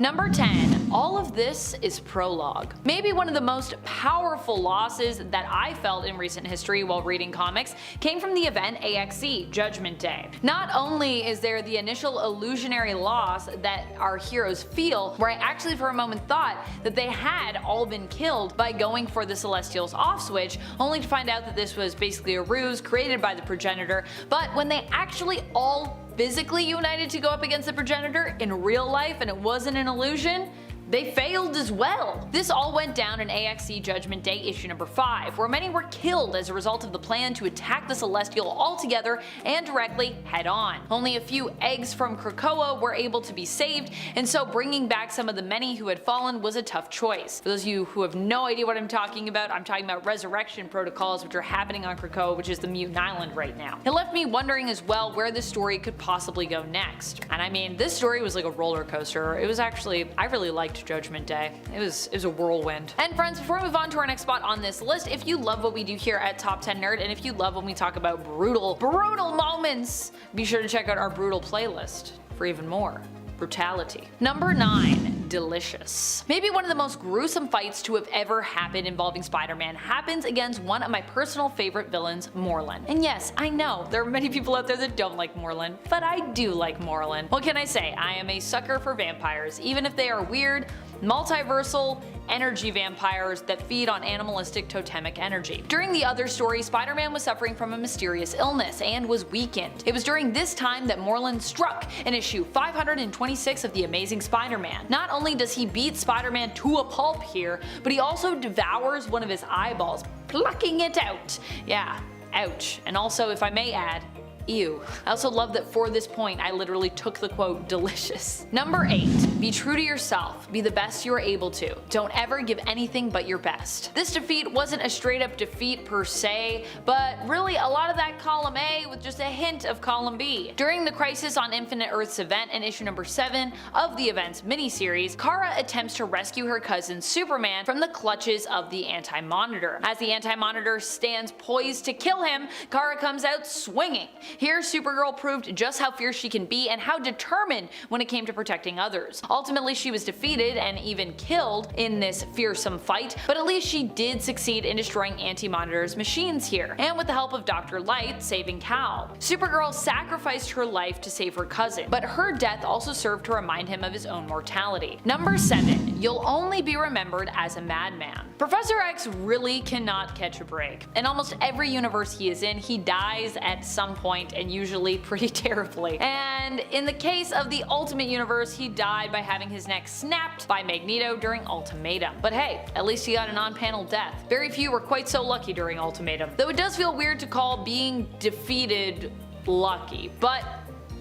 Number 10. All of this is prologue. Maybe one of the most powerful losses that I felt in recent history while reading comics came from the event AXE, Judgment Day. Not only is there the initial illusionary loss that our heroes feel, where I actually for a moment thought that they had all been killed by going for the Celestials off switch, only to find out that this was basically a ruse created by the progenitor, but when they actually all physically united to go up against the progenitor in real life and it wasn't an illusion, they failed as well. This all went down in AXE Judgment Day issue number 5, where many were killed as a result of the plan to attack the Celestial altogether and directly head on. Only a few eggs from Krakoa were able to be saved, and so bringing back some of the many who had fallen was a tough choice. For those of you who have no idea what I'm talking about resurrection protocols which are happening on Krakoa, which is the mutant island right now. It left me wondering as well where this story could possibly go next. And I mean, this story was like a roller coaster. It was actually, I really liked Judgment Day. It was a whirlwind. And friends, before we move on to our next spot on this list, if you love what we do here at Top 10 Nerd, and if you love when we talk about brutal moments, be sure to check out our brutal playlist for even more brutality. Number 9. Delicious. Maybe one of the most gruesome fights to have ever happened involving Spider-Man happens against one of my personal favorite villains, Morlun. And yes, I know there are many people out there that don't like Morlun, but I do like Morlun. What can I say? I am a sucker for vampires, even if they are weird, multiversal, energy vampires that feed on animalistic totemic energy. During the other story, Spider-Man was suffering from a mysterious illness and was weakened. It was during this time that Morlun struck in issue 526 of The Amazing Spider-Man. Not only does he beat Spider-Man to a pulp here, but he also devours one of his eyeballs, plucking it out. Yeah, ouch. And also, if I may add, ew. I also love that for this point I literally took the quote delicious. Number 8. Be true to yourself. Be the best you are able to. Don't ever give anything but your best. This defeat wasn't a straight up defeat per se, but really a lot of that column A with just a hint of column B. During the Crisis on Infinite Earths event in issue number 7 of the Events miniseries, Kara attempts to rescue her cousin Superman from the clutches of the Anti-Monitor. As the Anti-Monitor stands poised to kill him, Kara comes out swinging. Here, Supergirl proved just how fierce she can be and how determined when it came to protecting others. Ultimately, she was defeated and even killed in this fearsome fight, but at least she did succeed in destroying Anti-Monitor's machines here, and with the help of Dr. Light saving Cal. Supergirl sacrificed her life to save her cousin, but her death also served to remind him of his own mortality. Number 7. You'll only be remembered as a madman. Professor X really cannot catch a break. In almost every universe he is in, he dies at some point, and usually pretty terribly. And in the case of the Ultimate Universe, he died by having his neck snapped by Magneto during Ultimatum. But hey, at least he got an on-panel death. Very few were quite so lucky during Ultimatum. Though it does feel weird to call being defeated lucky, but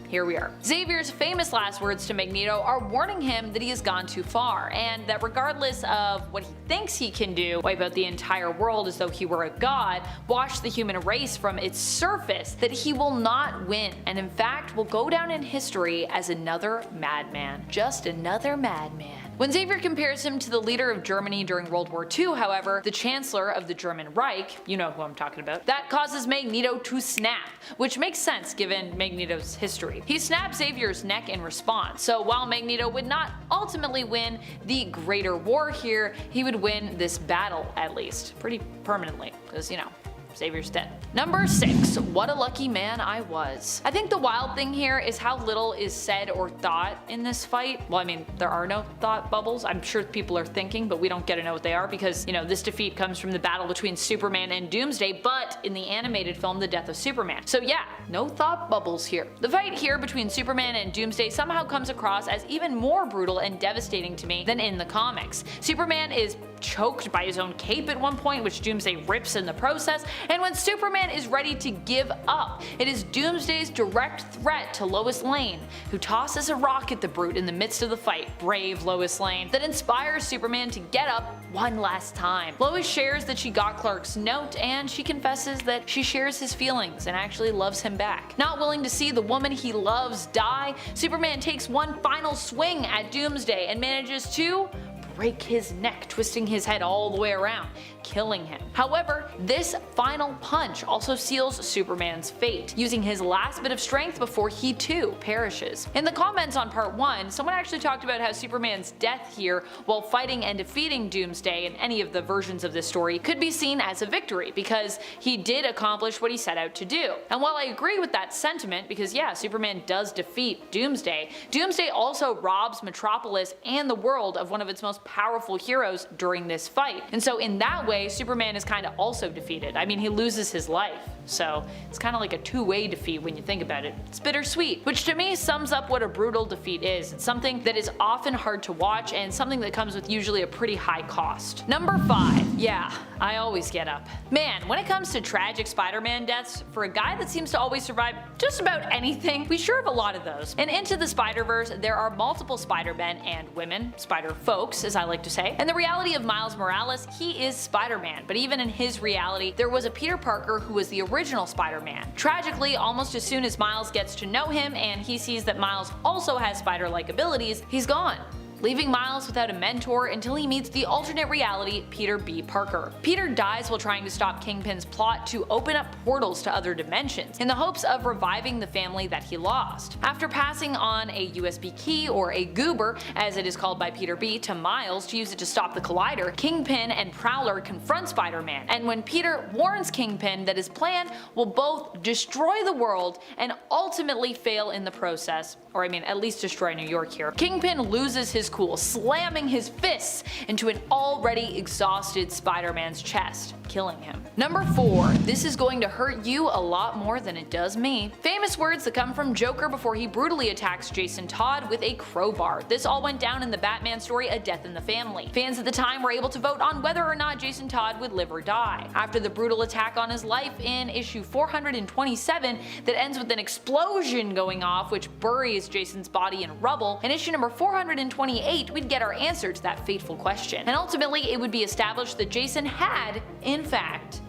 here we are. Xavier's famous last words to Magneto are warning him that he has gone too far, and that regardless of what he thinks he can do, wipe out the entire world as though he were a god, wash the human race from its surface, that he will not win, and in fact will go down in history as another madman. Just another madman. When Xavier compares him to the leader of Germany during World War II, however, the Chancellor of the German Reich, you know who I'm talking about, that causes Magneto to snap, which makes sense given Magneto's history. He snapped Xavier's neck in response, so while Magneto would not ultimately win the greater war here, he would win this battle at least, pretty permanently, because you know, Xavier's dead. Number 6. What a lucky man I was. I think the wild thing here is how little is said or thought in this fight. Well, I mean, there are no thought bubbles. I'm sure people are thinking, but we don't get to know what they are because, you know, this defeat comes from the battle between Superman and Doomsday, but in the animated film, The Death of Superman. So yeah, no thought bubbles here. The fight here between Superman and Doomsday somehow comes across as even more brutal and devastating to me than in the comics. Superman is choked by his own cape at one point, which Doomsday rips in the process, and when Superman is ready to give up, it is Doomsday's direct threat to Lois Lane, who tosses a rock at the brute in the midst of the fight, brave Lois Lane, that inspires Superman to get up one last time. Lois shares that she got Clark's note, and she confesses that she shares his feelings and actually loves him back. Not willing to see the woman he loves die, Superman takes one final swing at Doomsday and manages to break his neck, twisting his head all the way around, killing him. However, this final punch also seals Superman's fate, using his last bit of strength before he too perishes. In the comments on part 1, someone actually talked about how Superman's death here while fighting and defeating Doomsday in any of the versions of this story could be seen as a victory because he did accomplish what he set out to do. And while I agree with that sentiment, because yeah, Superman does defeat Doomsday, Doomsday also robs Metropolis and the world of one of its most powerful heroes during this fight. And so in that way, Superman is kind of also defeated. I mean, he loses his life. So it's kind of like a two-way defeat when you think about it. It's bittersweet, which to me sums up what a brutal defeat is. It's something that is often hard to watch and something that comes with usually a pretty high cost. Number 5. Yeah, I always get up. Man, when it comes to tragic Spider-Man deaths, for a guy that seems to always survive just about anything, we sure have a lot of those. And Into the Spider-Verse, there are multiple Spider-Men and women, Spider-Folks as I like to say, and the reality of Miles Morales, he is Spider-Man, but even in his reality, there was a Peter Parker who was the original Spider-Man. Tragically, almost as soon as Miles gets to know him and he sees that Miles also has spider-like abilities, he's gone, leaving Miles without a mentor until he meets the alternate reality Peter B. Parker. Peter dies while trying to stop Kingpin's plot to open up portals to other dimensions, in the hopes of reviving the family that he lost. After passing on a USB key, or a goober, as it is called by Peter B, to Miles to use it to stop the collider, Kingpin and Prowler confront Spider-Man, and when Peter warns Kingpin that his plan will both destroy the world and ultimately fail in the process, or I mean at least destroy New York here, Kingpin loses his cool, slamming his fists into an already exhausted Spider-Man's chest, killing him. Number 4. This is going to hurt you a lot more than it does me. Famous words that come from Joker before he brutally attacks Jason Todd with a crowbar. This all went down in the Batman story A Death in the Family. Fans at the time were able to vote on whether or not Jason Todd would live or die. After the brutal attack on his life in issue 427 that ends with an explosion going off which buries Jason's body in rubble, in issue number 428 we'd get our answer to that fateful question. And ultimately it would be established that Jason had, in fact,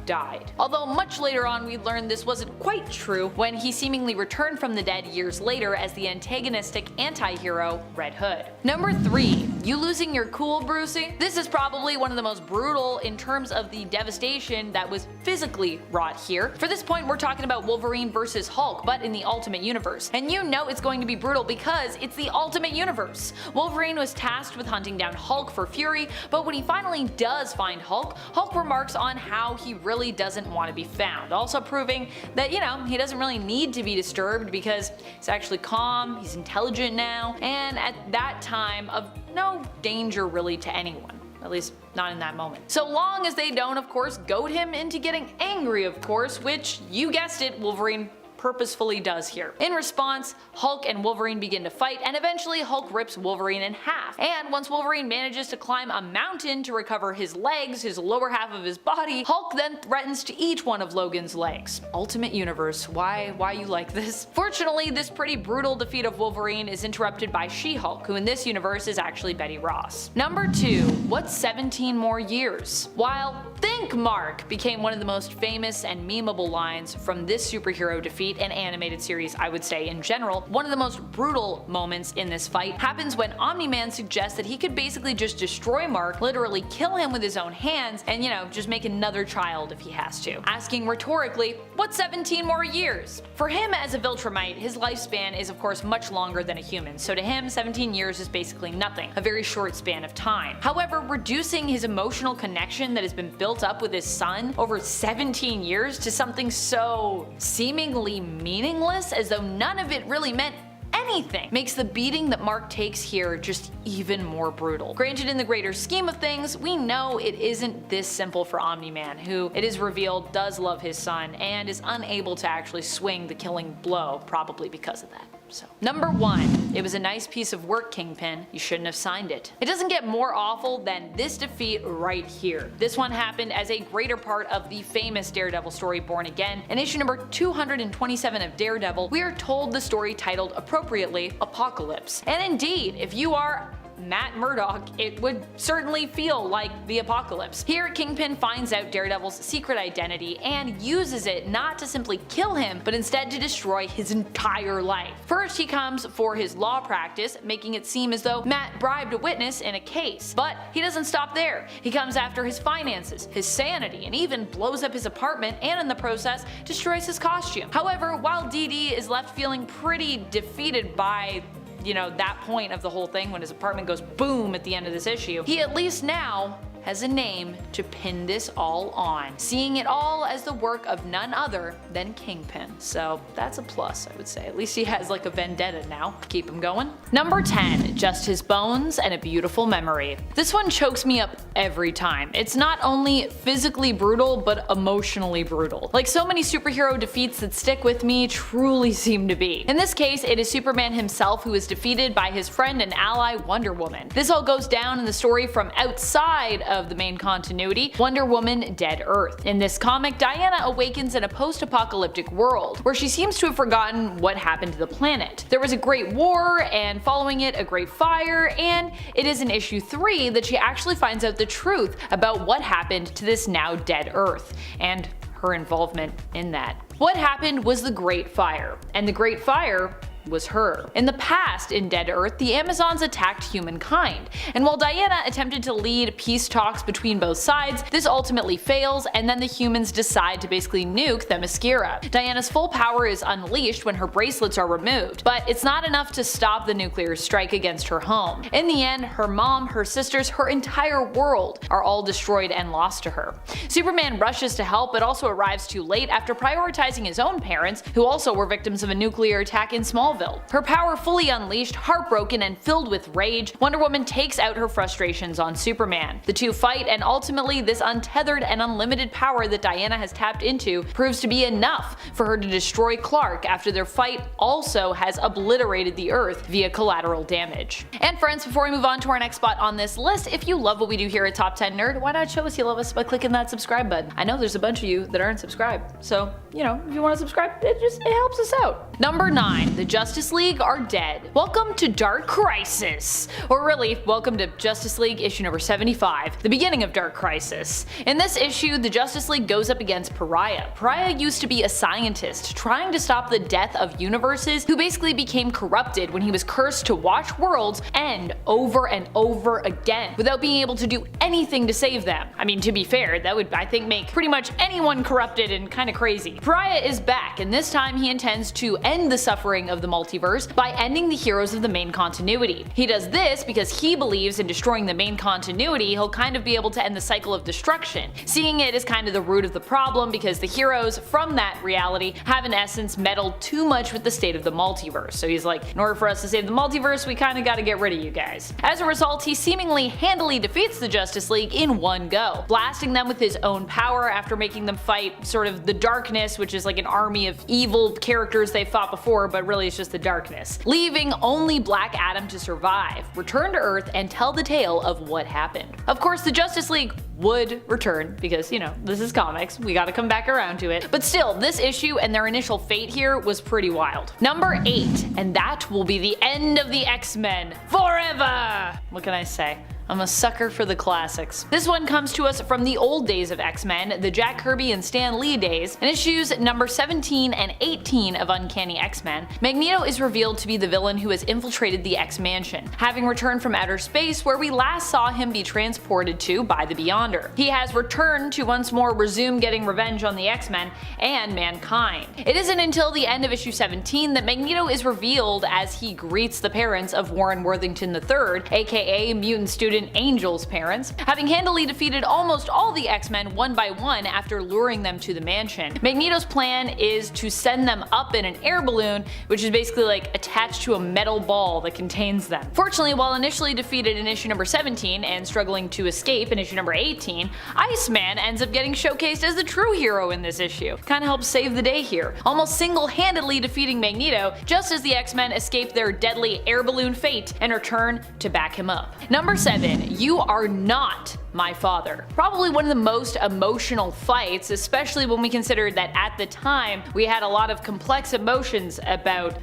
died. Although much later on we learned this wasn't quite true when he seemingly returned from the dead years later as the antagonistic anti-hero Red Hood. Number 3. You losing your cool, Brucey? This is probably one of the most brutal in terms of the devastation that was physically wrought here. For this point we're talking about Wolverine versus Hulk, but in the Ultimate Universe. And you know it's going to be brutal because it's the Ultimate Universe. Wolverine was tasked with hunting down Hulk for Fury, but when he finally does find Hulk, Hulk remarks on how he really doesn't want to be found, also proving that, you know, he doesn't really need to be disturbed because he's actually calm, he's intelligent now, and at that time of no danger really to anyone. At least not in that moment. So long as they don't, of course, goad him into getting angry, of course, which, you guessed it, Wolverine purposefully does here. In response, Hulk and Wolverine begin to fight, and eventually Hulk rips Wolverine in half. And once Wolverine manages to climb a mountain to recover his legs, his lower half of his body, Hulk then threatens to eat one of Logan's legs. Ultimate Universe, why you like this? Fortunately, this pretty brutal defeat of Wolverine is interrupted by She-Hulk, who in this universe is actually Betty Ross. Number 2. What's 17 more years? While "Think, Mark" became one of the most famous and memeable lines from this superhero defeat and animated series, I would say in general, one of the most brutal moments in this fight happens when Omni-Man suggests that he could basically just destroy Mark, literally kill him with his own hands, and you know, just make another child if he has to. Asking rhetorically, what's 17 more years? For him as a Viltrumite, his lifespan is of course much longer than a human, so to him 17 years is basically nothing, a very short span of time. However, reducing his emotional connection that has been built up with his son over 17 years to something so seemingly meaningless, as though none of it really meant anything, makes the beating that Mark takes here just even more brutal. Granted, in the greater scheme of things, we know it isn't this simple for Omni-Man, who it is revealed does love his son and is unable to actually swing the killing blow, probably because of that. So, number 1. It was a nice piece of work, Kingpin. You shouldn't have signed it. It doesn't get more awful than this defeat right here. This one happened as a greater part of the famous Daredevil story Born Again. In issue number 227 of Daredevil, we are told the story titled appropriately Apocalypse. And indeed, if you are Matt Murdock, it would certainly feel like the apocalypse. Here, Kingpin finds out Daredevil's secret identity and uses it not to simply kill him, but instead to destroy his entire life. First, he comes for his law practice, making it seem as though Matt bribed a witness in a case. But he doesn't stop there. He comes after his finances, his sanity, and even blows up his apartment, and in the process destroys his costume. However, while DD is left feeling pretty defeated by that point of the whole thing when his apartment goes boom at the end of this issue, he at least now has a name to pin this all on, seeing it all as the work of none other than Kingpin. So that's a plus, I would say. At least he has like a vendetta now. Keep him going. Number 10, Just His Bones and a Beautiful Memory. This one chokes me up every time. It's not only physically brutal, but emotionally brutal. Like so many superhero defeats that stick with me truly seem to be. In this case, it is Superman himself who is defeated by his friend and ally Wonder Woman. This all goes down in the story from outside of the main continuity, Wonder Woman Dead Earth. In this comic, Diana awakens in a post-apocalyptic world, where she seems to have forgotten what happened to the planet. There was a great war, and following it a great fire, and it is in issue 3 that she actually finds out the truth about what happened to this now dead Earth, and her involvement in that. What happened was the Great Fire, and the Great Fire was her. In the past, in Dead Earth, the Amazons attacked humankind, and while Diana attempted to lead peace talks between both sides, this ultimately fails, and then the humans decide to basically nuke Themyscira. Diana's full power is unleashed when her bracelets are removed, but it's not enough to stop the nuclear strike against her home. In the end, her mom, her sisters, her entire world are all destroyed and lost to her. Superman rushes to help, but also arrives too late after prioritizing his own parents, who also were victims of a nuclear attack in Smallville. Her power fully unleashed, heartbroken, and filled with rage, Wonder Woman takes out her frustrations on Superman. The two fight, and ultimately this untethered and unlimited power that Diana has tapped into proves to be enough for her to destroy Clark after their fight also has obliterated the Earth via collateral damage. And friends, before we move on to our next spot on this list, if you love what we do here at Top 10 Nerd, why not show us you love us by clicking that subscribe button? I know there's a bunch of you that aren't subscribed, so if you want to subscribe, it helps us out. Number 9, the Justice League are dead. Welcome to Dark Crisis. Or really, welcome to Justice League issue number 75, the beginning of Dark Crisis. In this issue, the Justice League goes up against Pariah. Pariah used to be a scientist trying to stop the death of universes, who basically became corrupted when he was cursed to watch worlds end over and over again without being able to do anything to save them. I mean, to be fair, that would, I think, make pretty much anyone corrupted and kinda crazy. Pariah is back, and this time he intends to end the suffering of the multiverse by ending the heroes of the main continuity. He does this because he believes in destroying the main continuity he'll kind of be able to end the cycle of destruction, seeing it as kind of the root of the problem because the heroes from that reality have in essence meddled too much with the state of the multiverse. So he's like, in order for us to save the multiverse, we kinda gotta get rid of you guys. As a result, he seemingly handily defeats the Justice League in one go, blasting them with his own power after making them fight sort of the darkness, which is like an army of evil characters they fought before, but really it's just the darkness, leaving only Black Adam to survive, return to Earth, and tell the tale of what happened. Of course, the Justice League would return because, this is comics, we gotta come back around to it. But still, this issue and their initial fate here was pretty wild. Number 8, and that will be the end of the X-Men forever! What can I say? I'm a sucker for the classics. This one comes to us from the old days of X-Men, the Jack Kirby and Stan Lee days. In issues number 17 and 18 of Uncanny X-Men, Magneto is revealed to be the villain who has infiltrated the X-Mansion, having returned from outer space where we last saw him be transported to by the Beyonder. He has returned to once more resume getting revenge on the X-Men and mankind. It isn't until the end of issue 17 that Magneto is revealed as he greets the parents of Warren Worthington III, aka mutant student Angel's parents, having handily defeated almost all the X-Men one by one after luring them to the mansion. Magneto's plan is to send them up in an air balloon, which is basically like attached to a metal ball that contains them. Fortunately, while initially defeated in issue number 17 and struggling to escape in issue number 18, Iceman ends up getting showcased as the true hero in this issue. Kinda helps save the day here, almost single-handedly defeating Magneto just as the X-Men escape their deadly air balloon fate and return to back him up. Number 7. You are not my father. Probably one of the most emotional fights, especially when we consider that at the time we had a lot of complex emotions about,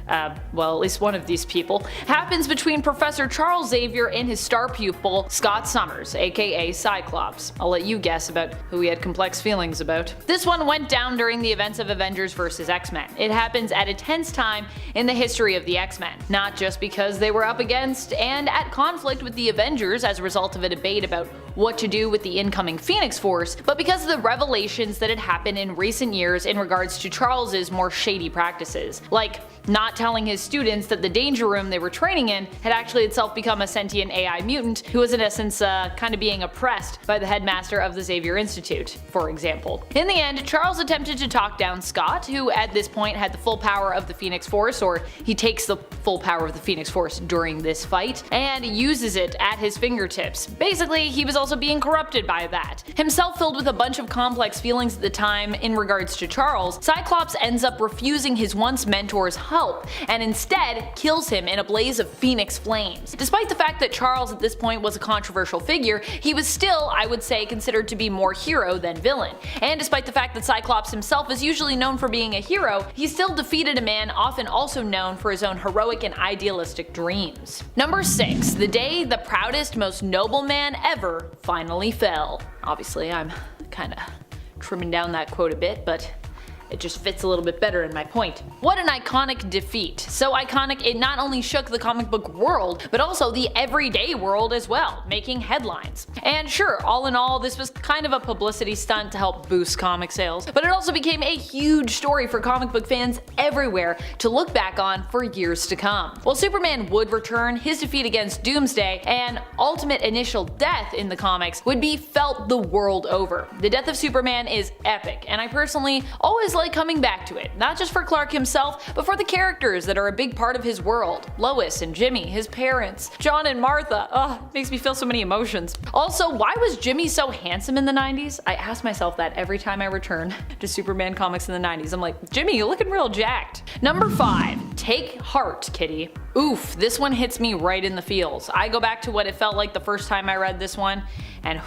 well, at least one of these people, happens between Professor Charles Xavier and his star pupil Scott Summers, aka Cyclops. I'll let you guess about who he had complex feelings about. This one went down during the events of Avengers vs. X-Men. It happens at a tense time in the history of the X-Men, not just because they were up against and at conflict with the Avengers as a result of a debate about what to do with the incoming Phoenix Force, but because of the revelations that had happened in recent years in regards to Charles's more shady practices, like not telling his students that the danger room they were training in had actually itself become a sentient AI mutant who was in essence kind of being oppressed by the headmaster of the Xavier Institute, for example. In the end, Charles attempted to talk down Scott, who at this point had the full power of the Phoenix Force, or he takes the full power of the Phoenix Force during this fight, and uses it at his fingertips. Basically, he was also being corrupted by that. Himself filled with a bunch of complex feelings at the time in regards to Charles, Cyclops ends up refusing his once mentor's help, and instead kills him in a blaze of phoenix flames. Despite the fact that Charles at this point was a controversial figure, he was still, I would say, considered to be more hero than villain. And despite the fact that Cyclops himself is usually known for being a hero, he still defeated a man often also known for his own heroic and idealistic dreams. Number 6. The day the proudest, most noble man ever finally fell. Obviously, I'm kinda trimming down that quote a bit, but it just fits a little bit better in my point. What an iconic defeat. So iconic it not only shook the comic book world, but also the everyday world as well, making headlines. And sure, all in all, this was kind of a publicity stunt to help boost comic sales, but it also became a huge story for comic book fans everywhere to look back on for years to come. While Superman would return, his defeat against Doomsday and ultimate initial death in the comics would be felt the world over. The death of Superman is epic, and I personally always like coming back to it, not just for Clark himself, but for the characters that are a big part of his world. Lois and Jimmy, his parents, John and Martha. Ugh, makes me feel so many emotions. Also, why was Jimmy so handsome in the 90s? I ask myself that every time I return to Superman comics in the 90s. I'm like, Jimmy, you're looking real jacked. Number 5. Take heart, kitty. Oof, this one hits me right in the feels. I go back to what it felt like the first time I read this one, and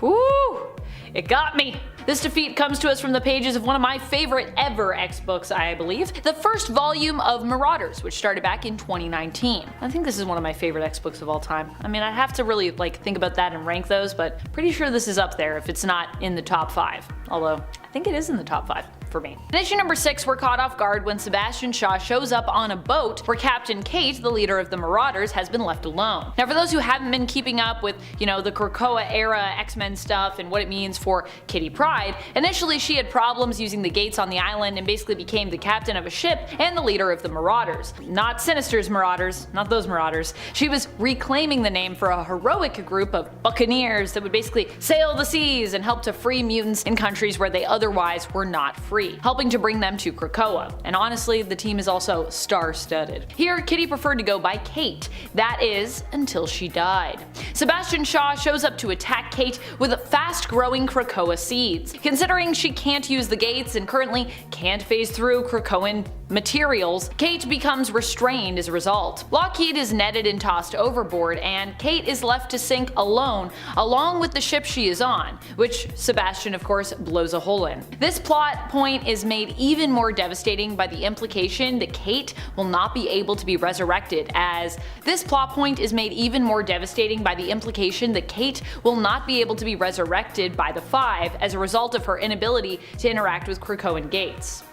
whoo, it got me. This defeat comes to us from the pages of one of my favorite ever X-books, I believe, the first volume of Marauders, which started back in 2019. I think this is one of my favorite X-books of all time. I mean, I'd have to really think about that and rank those, but pretty sure this is up there if it's not in the top 5. Although, I think it is in the top 5. For me. In issue number 6, we're caught off guard when Sebastian Shaw shows up on a boat where Captain Kate, the leader of the Marauders, has been left alone. Now for those who haven't been keeping up with, the Krakoa era X-Men stuff and what it means for Kitty Pryde, initially she had problems using the gates on the island and basically became the captain of a ship and the leader of the Marauders. Not Sinister's Marauders, not those Marauders. She was reclaiming the name for a heroic group of buccaneers that would basically sail the seas and help to free mutants in countries where they otherwise were not free, helping to bring them to Krakoa. And honestly, the team is also star-studded. Here, Kitty preferred to go by Kate. That is, until she died. Sebastian Shaw shows up to attack Kate with fast-growing Krakoa seeds. Considering she can't use the gates and currently can't phase through Krakoan materials, Kate becomes restrained as a result. Lockheed is netted and tossed overboard, and Kate is left to sink alone, along with the ship she is on, which Sebastian of course blows a hole in. This plot point is made even more devastating by the implication that Kate will not be able to be resurrected, as this plot point is made even more devastating by the implication that Kate will not be able to be resurrected by the Five as a result of her inability to interact with Krakoan gates.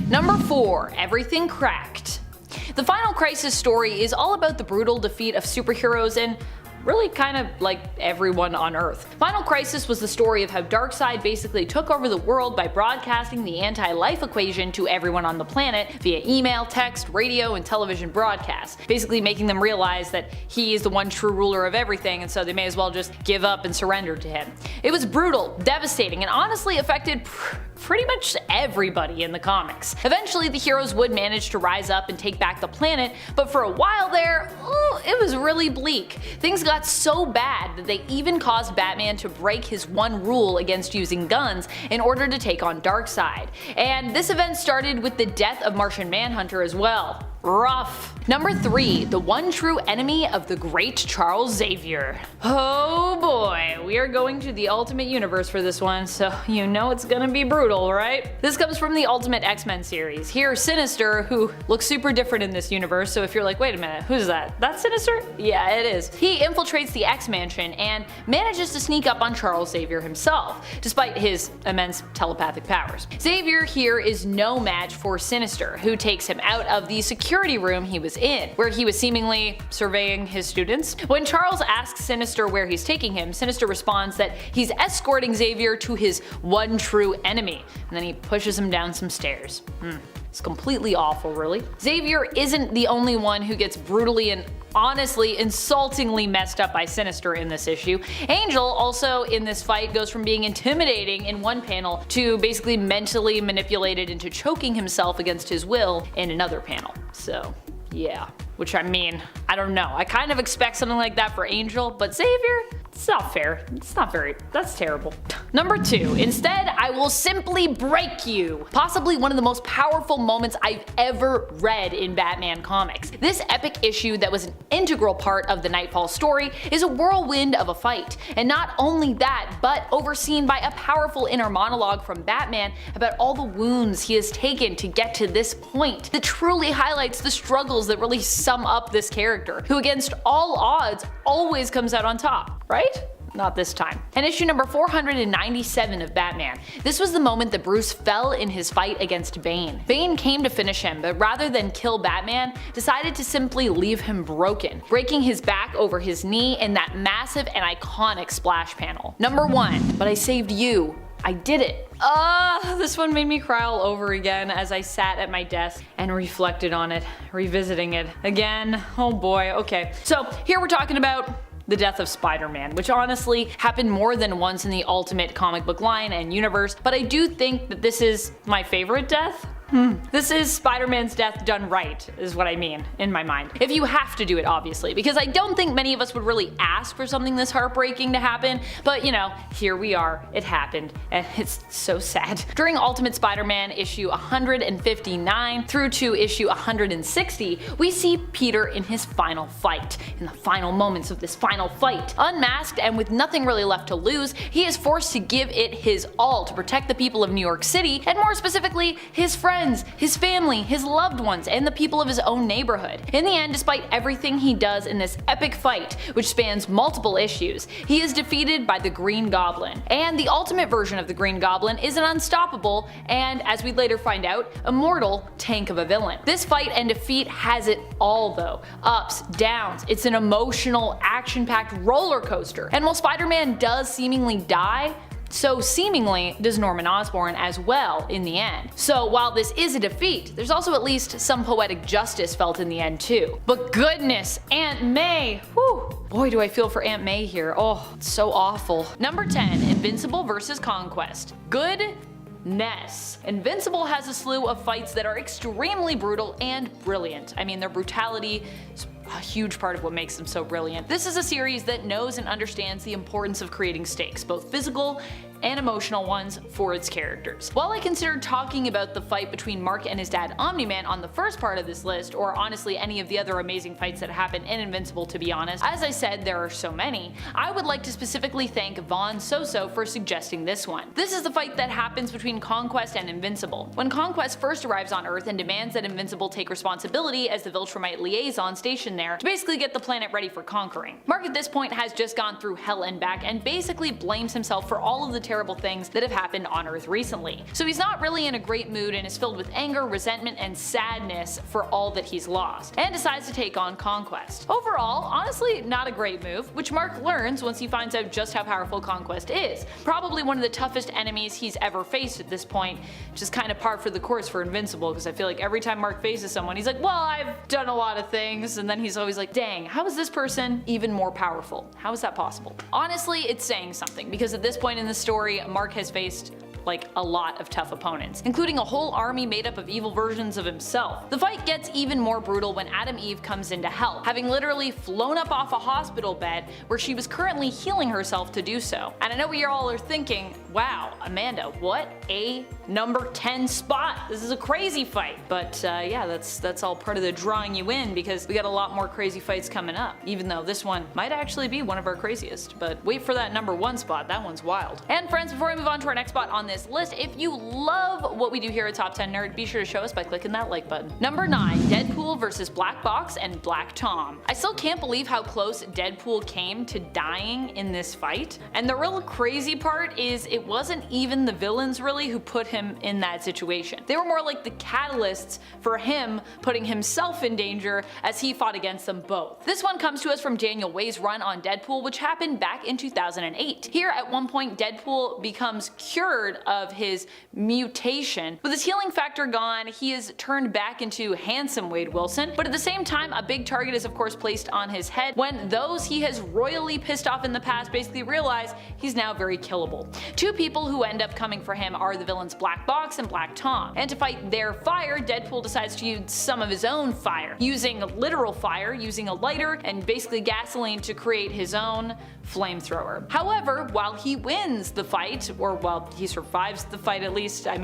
Number 4. Everything Cracked. The Final Crisis story is all about the brutal defeat of superheroes and really kind of like everyone on Earth. Final Crisis was the story of how Darkseid basically took over the world by broadcasting the anti-life equation to everyone on the planet via email, text, radio, and television broadcasts, basically making them realize that he is the one true ruler of everything, and so they may as well just give up and surrender to him. It was brutal, devastating, and honestly affected pretty much everybody in the comics. Eventually the heroes would manage to rise up and take back the planet, but for a while there, it was really bleak. Things got so bad that they even caused Batman to break his one rule against using guns in order to take on Darkseid. And this event started with the death of Martian Manhunter as well. rough. Number 3, the one true enemy of the great Charles Xavier. Oh boy, we are going to the Ultimate Universe for this one, so you know it's gonna be brutal, right? This comes from the Ultimate X-Men series. Here, Sinister, who looks super different in this universe, so if you're like, wait a minute, who's that? That's Sinister? Yeah, it is. He infiltrates the X-Mansion and manages to sneak up on Charles Xavier himself, despite his immense telepathic powers. Xavier here is no match for Sinister, who takes him out of the security room he was in, where he was seemingly surveying his students. When Charles asks Sinister where he's taking him, Sinister responds that he's escorting Xavier to his one true enemy, and then he pushes him down some stairs. It's completely awful, really. Xavier isn't the only one who gets brutally and honestly insultingly messed up by Sinister in this issue. Angel also in this fight goes from being intimidating in one panel to basically mentally manipulated into choking himself against his will in another panel. So yeah, which I mean, I don't know. I kind of expect something like that for Angel, but Xavier? It's not fair. It's not very, that's terrible. Number 2, instead I will simply break you. Possibly one of the most powerful moments I've ever read in Batman comics. This epic issue that was an integral part of the Nightfall story is a whirlwind of a fight. And not only that, but overseen by a powerful inner monologue from Batman about all the wounds he has taken to get to this point, that truly highlights the struggles that really sum up this character, who against all odds always comes out on top, right? Not this time. In issue number 497 of Batman, this was the moment that Bruce fell in his fight against Bane. Bane came to finish him, but rather than kill Batman, decided to simply leave him broken, breaking his back over his knee in that massive and iconic splash panel. Number 1, but I saved you. I did it. This one made me cry all over again as I sat at my desk and reflected on it, revisiting it again. Oh boy, okay. So here we're talking about the death of Spider-Man, which honestly happened more than once in the Ultimate comic book line and universe, but I do think that this is my favorite death. This is Spider-Man's death done right, is what I mean, in my mind. If you have to do it, obviously, because I don't think many of us would really ask for something this heartbreaking to happen, but you know, here we are, it happened, and it's so sad. During Ultimate Spider-Man issue 159 through to issue 160, we see Peter in his final fight. In the final moments of this final fight, unmasked and with nothing really left to lose, he is forced to give it his all to protect the people of New York City, and more specifically, his friends, his family, his loved ones, and the people of his own neighborhood. In the end, despite everything he does in this epic fight, which spans multiple issues, he is defeated by the Green Goblin. And the ultimate version of the Green Goblin is an unstoppable, and as we later find out, immortal tank of a villain. This fight and defeat has it all though. Ups, downs, it's an emotional, action-packed roller coaster. And while Spider-Man does seemingly die, so seemingly does Norman Osborn as well in the end. So while this is a defeat, there's also at least some poetic justice felt in the end too. But goodness, Aunt May, whew. Boy do I feel for Aunt May here, oh, it's so awful. Number 10, Invincible vs. Conquest. Goodness. Invincible has a slew of fights that are extremely brutal and brilliant. I mean, their brutality is a huge part of what makes them so brilliant. This is a series that knows and understands the importance of creating stakes, both physical and emotional ones, for its characters. While I considered talking about the fight between Mark and his dad Omni-Man on the first part of this list, or honestly any of the other amazing fights that happen in Invincible to be honest, as I said there are so many, I would like to specifically thank Vaughn Soso for suggesting this one. This is the fight that happens between Conquest and Invincible. When Conquest first arrives on Earth and demands that Invincible take responsibility as the Viltrumite liaison stationed there to basically get the planet ready for conquering. Mark at this point has just gone through hell and back and basically blames himself for all of the terrible things that have happened on Earth recently. So he's not really in a great mood and is filled with anger, resentment, and sadness for all that he's lost, and decides to take on Conquest. Overall, honestly not a great move, which Mark learns once he finds out just how powerful Conquest is. Probably one of the toughest enemies he's ever faced at this point, which is kind of par for the course for Invincible, because I feel like every time Mark faces someone he's like, well, I've done a lot of things, and then he's always like, dang, how is this person even more powerful? How is that possible? Honestly, it's saying something, because at this point in the story, Mark has faced like a lot of tough opponents, including a whole army made up of evil versions of himself. The fight gets even more brutal when Adam Eve comes in to help, having literally flown up off a hospital bed where she was currently healing herself to do so. And I know what you all are thinking, wow, Amanda, what a number 10 spot. This is a crazy fight. But yeah, that's all part of the drawing you in, because we got a lot more crazy fights coming up, even though this one might actually be one of our craziest. But wait for that number 1 spot, that one's wild. And friends, before we move on to our next spot on this list, if you love what we do here at Top 10 Nerd, be sure to show us by clicking that like button. Number 9, Deadpool versus Black Box and Black Tom. I still can't believe how close Deadpool came to dying in this fight. And the real crazy part is it wasn't even the villains really who put him in that situation. They were more like the catalysts for him putting himself in danger as he fought against them both. This one comes to us from Daniel Way's run on Deadpool, which happened back in 2008. Here at one point Deadpool becomes cured of his mutation. With his healing factor gone, he is turned back into handsome Wade Wilson, but at the same time a big target is of course placed on his head when those he has royally pissed off in the past basically realize he's now very killable. Two people who end up coming for him are the villains Black Box and Black Tom, and to fight their fire, Deadpool decides to use some of his own fire, using literal fire, using a lighter and basically gasoline to create his own flamethrower. However, while he wins the fight, or while he survives the fight at least, I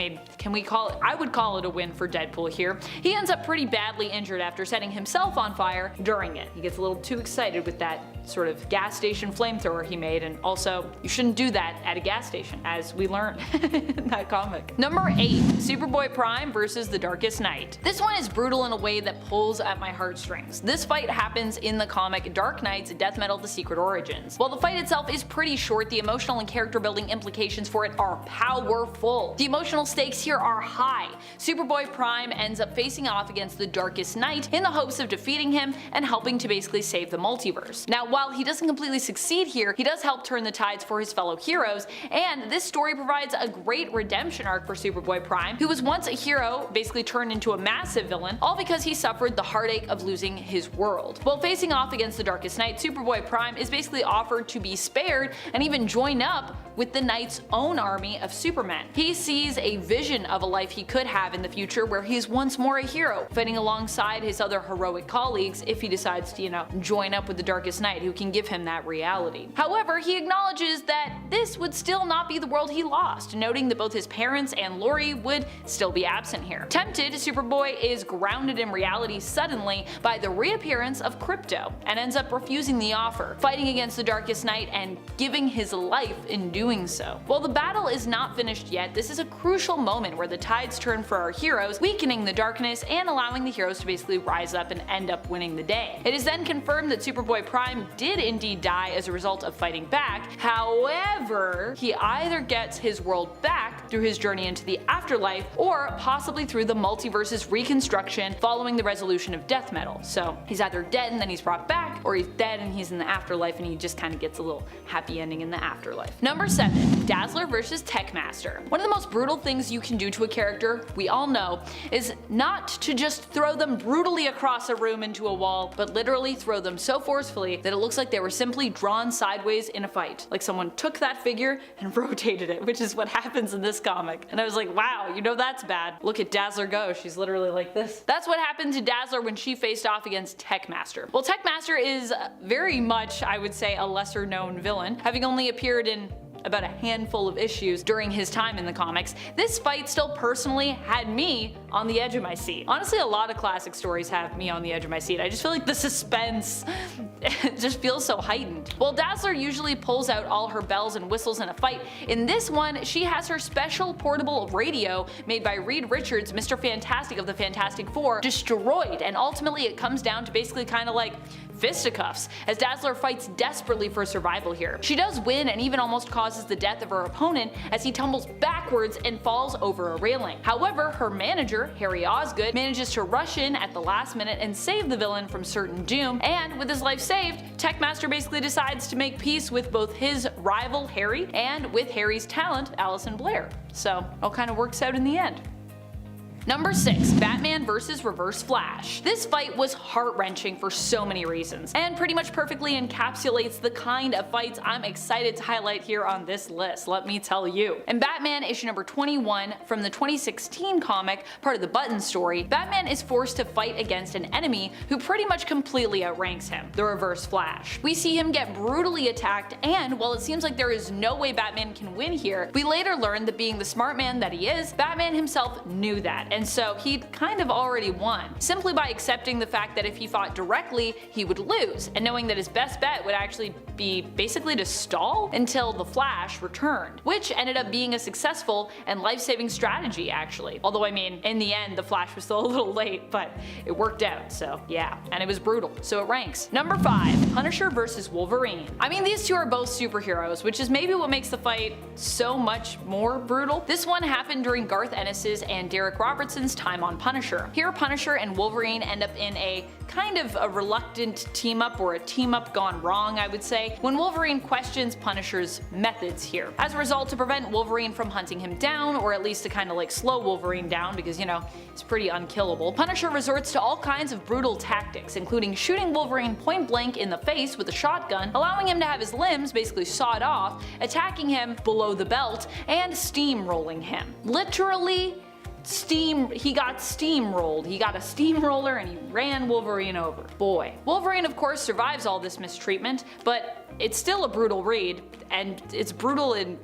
would call it a win for Deadpool here, he ends up pretty badly injured after setting himself on fire during it. He gets a little too excited with that sort of gas station flamethrower he made, and also you shouldn't do that at a gas station, as we learned in that comic. Number 8, Superboy-Prime versus the Darkest Knight. This one is brutal in a way that pulls at my heartstrings. This fight happens in the comic Dark Knight's Death Metal: The Secret Origins. While the fight itself is pretty short, the emotional and character building implications for it are powerful. The emotional stakes here are high. Superboy-Prime ends up facing off against the Darkest Knight in the hopes of defeating him and helping to basically save the multiverse. Now, while he doesn't completely succeed here, he does help turn the tides for his fellow heroes, and this story provides a great redemption arc for Superboy-Prime, who was once a hero, basically turned into a massive villain, all because he suffered the heartache of losing his world. While facing off against the Darkest Knight, Superboy-Prime is basically offered to be spared and even join up with the Knight's own army of supermen. He sees a vision of a life he could have in the future where he is once more a hero, fighting alongside his other heroic colleagues if he decides to, join up with the Darkest Knight, who can give him that reality. However, he acknowledges that this would still not be the world he lost, noting that both his parents and Lori would still be absent here. Tempted, Superboy is grounded in reality suddenly by the reappearance of Krypto, and ends up refusing the offer, fighting against the Darkest Knight and giving his life in doing so. While the battle is not finished yet, this is a crucial moment where the tides turn for our heroes, weakening the darkness and allowing the heroes to basically rise up and end up winning the day. It is then confirmed that Superboy-Prime did indeed die as a result of fighting back. However, he either gets his world back through his journey into the afterlife, or possibly through the multiverse's reconstruction following the resolution of death metal. So he's either dead and then he's brought back, or he's dead and he's in the afterlife and he just kind of gets a little happy ending in the afterlife. Number 7, Dazzler versus Techmaster. One of the most brutal things you can do to a character, we all know, is not to just throw them brutally across a room into a wall, but literally throw them so forcefully that it looks like they were simply drawn sideways in a fight. Like someone took that figure and rotated it, which is what happens in this comic. And I was like, wow, that's bad. Look at Dazzler go, she's literally like this. That's what happened to Dazzler when she faced off against Techmaster. Well, Techmaster is very much, I would say, a lesser known villain, having only appeared in about a handful of issues during his time in the comics. This fight still personally had me on the edge of my seat. Honestly, a lot of classic stories have me on the edge of my seat. I just feel like the suspense just feels so heightened. While Dazzler usually pulls out all her bells and whistles in a fight, in this one she has her special portable radio made by Reed Richards, Mr. Fantastic of the Fantastic Four, destroyed, and ultimately it comes down to basically kind of like fisticuffs as Dazzler fights desperately for survival here. She does win and even almost causes the death of her opponent as he tumbles backwards and falls over a railing. However, her manager, Harry Osgood, manages to rush in at the last minute and save the villain from certain doom, and with his life saved, Techmaster basically decides to make peace with both his rival Harry and with Harry's talent, Alison Blair. So, all kind of works out in the end. Number 6. Batman vs. Reverse Flash. This fight was heart-wrenching for so many reasons, and pretty much perfectly encapsulates the kind of fights I'm excited to highlight here on this list, let me tell you. In Batman issue number 21 from the 2016 comic, part of the Button story, Batman is forced to fight against an enemy who pretty much completely outranks him, the Reverse Flash. We see him get brutally attacked, and while it seems like there is no way Batman can win here, we later learn that being the smart man that he is, Batman himself knew that, and so he'd kind of already won, simply by accepting the fact that if he fought directly, he would lose, and knowing that his best bet would actually be basically to stall until the Flash returned, which ended up being a successful and life-saving strategy actually. Although I mean, in the end the Flash was still a little late, but it worked out, so yeah. And it was brutal, so it ranks. Number 5. Punisher vs. Wolverine. I mean, these two are both superheroes, which is maybe what makes the fight so much more brutal. This one happened during Garth Ennis's and Derek Robertson's time on Punisher. Here Punisher and Wolverine end up in a kind of a reluctant team-up, or a team-up gone wrong I would say, when Wolverine questions Punisher's methods here. As a result, to prevent Wolverine from hunting him down, or at least to kind of like slow Wolverine down because, you know, it's pretty unkillable, Punisher resorts to all kinds of brutal tactics, including shooting Wolverine point blank in the face with a shotgun, allowing him to have his limbs basically sawed off, attacking him below the belt, and steamrolling him. Literally he got steamrolled. He got a steamroller and he ran Wolverine over. Boy. Wolverine of course survives all this mistreatment, but it's still a brutal read, and it's brutal in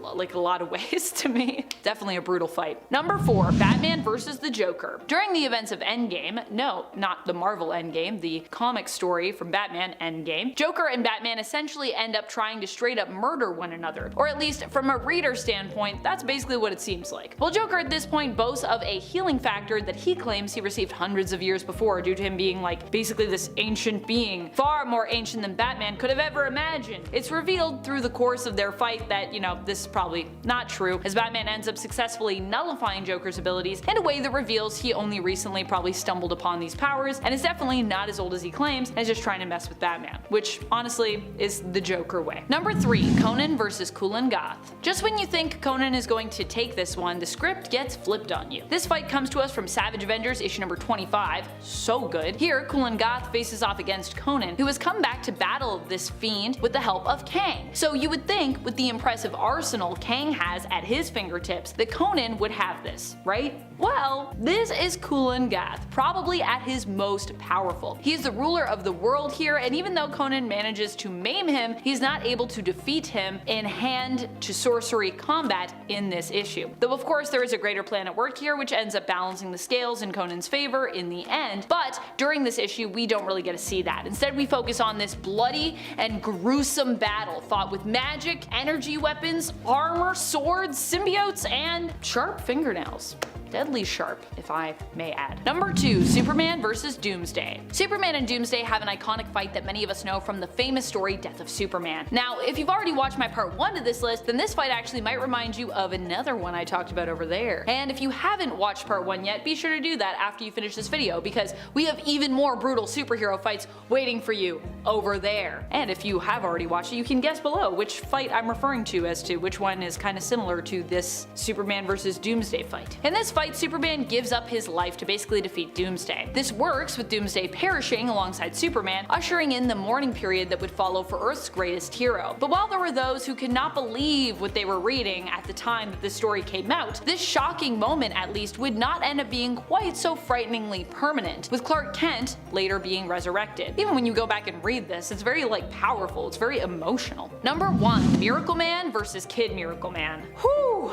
like a lot of ways to me. Definitely a brutal fight. Number 4. Batman vs. the Joker. During the events of Endgame, no, not the Marvel Endgame, the comic story from Batman Endgame, Joker and Batman essentially end up trying to straight up murder one another, or at least from a reader standpoint, that's basically what it seems like. Well, Joker at this point boasts of a healing factor that he claims he received hundreds of years before due to him being like basically this ancient being, far more ancient than Batman could have ever imagined. It's revealed through the course of their fight that, you know, this is probably not true, as Batman ends up successfully nullifying Joker's abilities in a way that reveals he only recently probably stumbled upon these powers and is definitely not as old as he claims and is just trying to mess with Batman, which honestly is the Joker way. Number 3. Conan vs. Kulan Gath. Just when you think Conan is going to take this one, the script gets flipped on you. This fight comes to us from Savage Avengers issue number 25, so good. Here, Kulan Gath faces off against Conan, who has come back to battle this fiend with the help of Kang. So you would think with the impressive arsenal Kang has at his fingertips that Conan would have this, right? Well, this is Kulan Gath, probably at his most powerful. He is the ruler of the world here, and even though Conan manages to maim him, he's not able to defeat him in hand to sorcery combat in this issue. Though of course there is a greater plan at work here which ends up balancing the scales in Conan's favor in the end, but during this issue we don't really get to see that. Instead we focus on this bloody and gruesome battle fought with magic, energy weapons, armor, swords, symbiotes, and sharp fingernails. Deadly sharp, if I may add. Number 2. Superman vs. Doomsday. Superman and Doomsday have an iconic fight that many of us know from the famous story Death of Superman. Now, if you've already watched my part 1 to this list, then this fight actually might remind you of another one I talked about over there. And if you haven't watched part 1 yet, be sure to do that after you finish this video, because we have even more brutal superhero fights waiting for you over there. And if you have already watched it, you can guess below which fight I'm referring to as to which one is kind of similar to this Superman vs. Doomsday fight. In this fight, Superman gives up his life to basically defeat Doomsday. This works with Doomsday perishing alongside Superman, ushering in the mourning period that would follow for Earth's greatest hero. But while there were those who could not believe what they were reading at the time that this story came out, this shocking moment at least would not end up being quite so frighteningly permanent, with Clark Kent later being resurrected. Even when you go back and read this, it's very powerful, it's very emotional. Number 1. Miracleman vs. Kid Miracleman. Whew!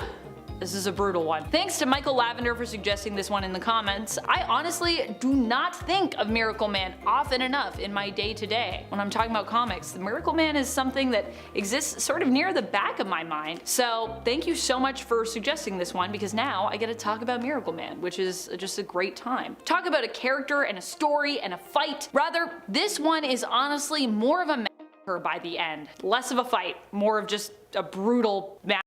This is a brutal one. Thanks to Michael Lavender for suggesting this one in the comments. I honestly do not think of Miracleman often enough in my day-to-day. When I'm talking about comics, the Miracleman is something that exists sort of near the back of my mind. So thank you so much for suggesting this one, because now I get to talk about Miracleman, which is just a great time. Talk about a character and a story and a fight. Rather, this one is honestly more of a massacre by the end. Less of a fight, more of just a brutal massacre.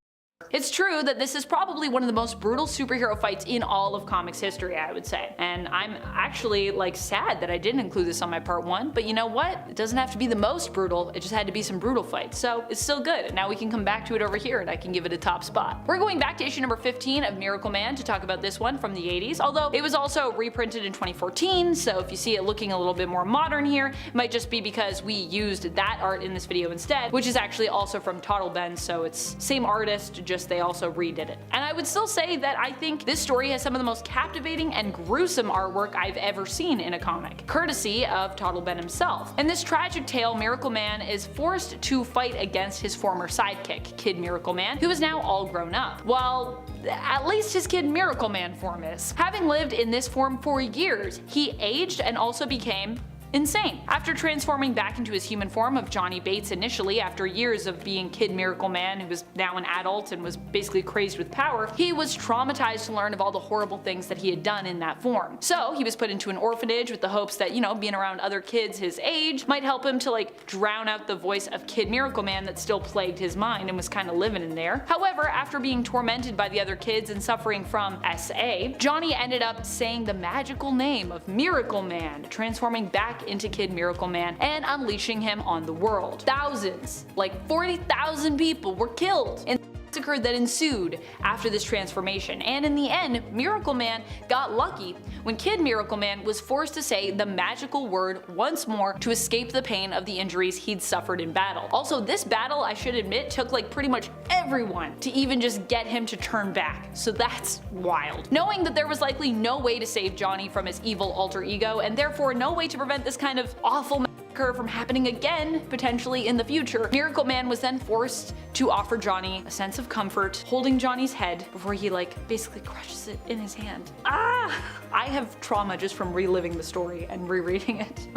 It's true that this is probably one of the most brutal superhero fights in all of comics history, I would say. And I'm actually like sad that I didn't include this on my part 1, but you know what? It doesn't have to be the most brutal, it just had to be some brutal fights, so it's still good. And now we can come back to it over here and I can give it a top spot. We're going back to issue number 15 of Miracleman to talk about this one from the 80s, although it was also reprinted in 2014, so if you see it looking a little bit more modern here, it might just be because we used that art in this video instead, which is actually also from Toddleben, so it's same artist, just they also redid it. And I would still say that I think this story has some of the most captivating and gruesome artwork I've ever seen in a comic, courtesy of Toddleben himself. In this tragic tale, Miracleman is forced to fight against his former sidekick, Kid Miracleman, who is now all grown up. Well, at least his Kid Miracleman form is. Having lived in this form for years, he aged and also became insane. After transforming back into his human form of Johnny Bates initially, after years of being Kid Miracleman, who was now an adult and was basically crazed with power, he was traumatized to learn of all the horrible things that he had done in that form. So he was put into an orphanage with the hopes that, you know, being around other kids his age might help him to like drown out the voice of Kid Miracleman that still plagued his mind and was kind of living in there. However, after being tormented by the other kids and suffering from SA, Johnny ended up saying the magical name of Miracleman, transforming back into Kid Miracleman and unleashing him on the world. Thousands, like 40,000 people were killed in the massacre that ensued after this transformation, and in the end, Miracleman got lucky when Kid Miracleman was forced to say the magical word once more to escape the pain of the injuries he'd suffered in battle. Also, this battle, I should admit, took like pretty much everyone to even just get him to turn back, so that's wild. Knowing that there was likely no way to save Johnny from his evil alter ego, and therefore no way to prevent this kind of awful massacre from happening again, potentially in the future, Miracleman was then forced to offer Johnny a sense of comfort, holding Johnny's head before he like basically crushes it in his hand. I have trauma just from reliving the story and rereading it.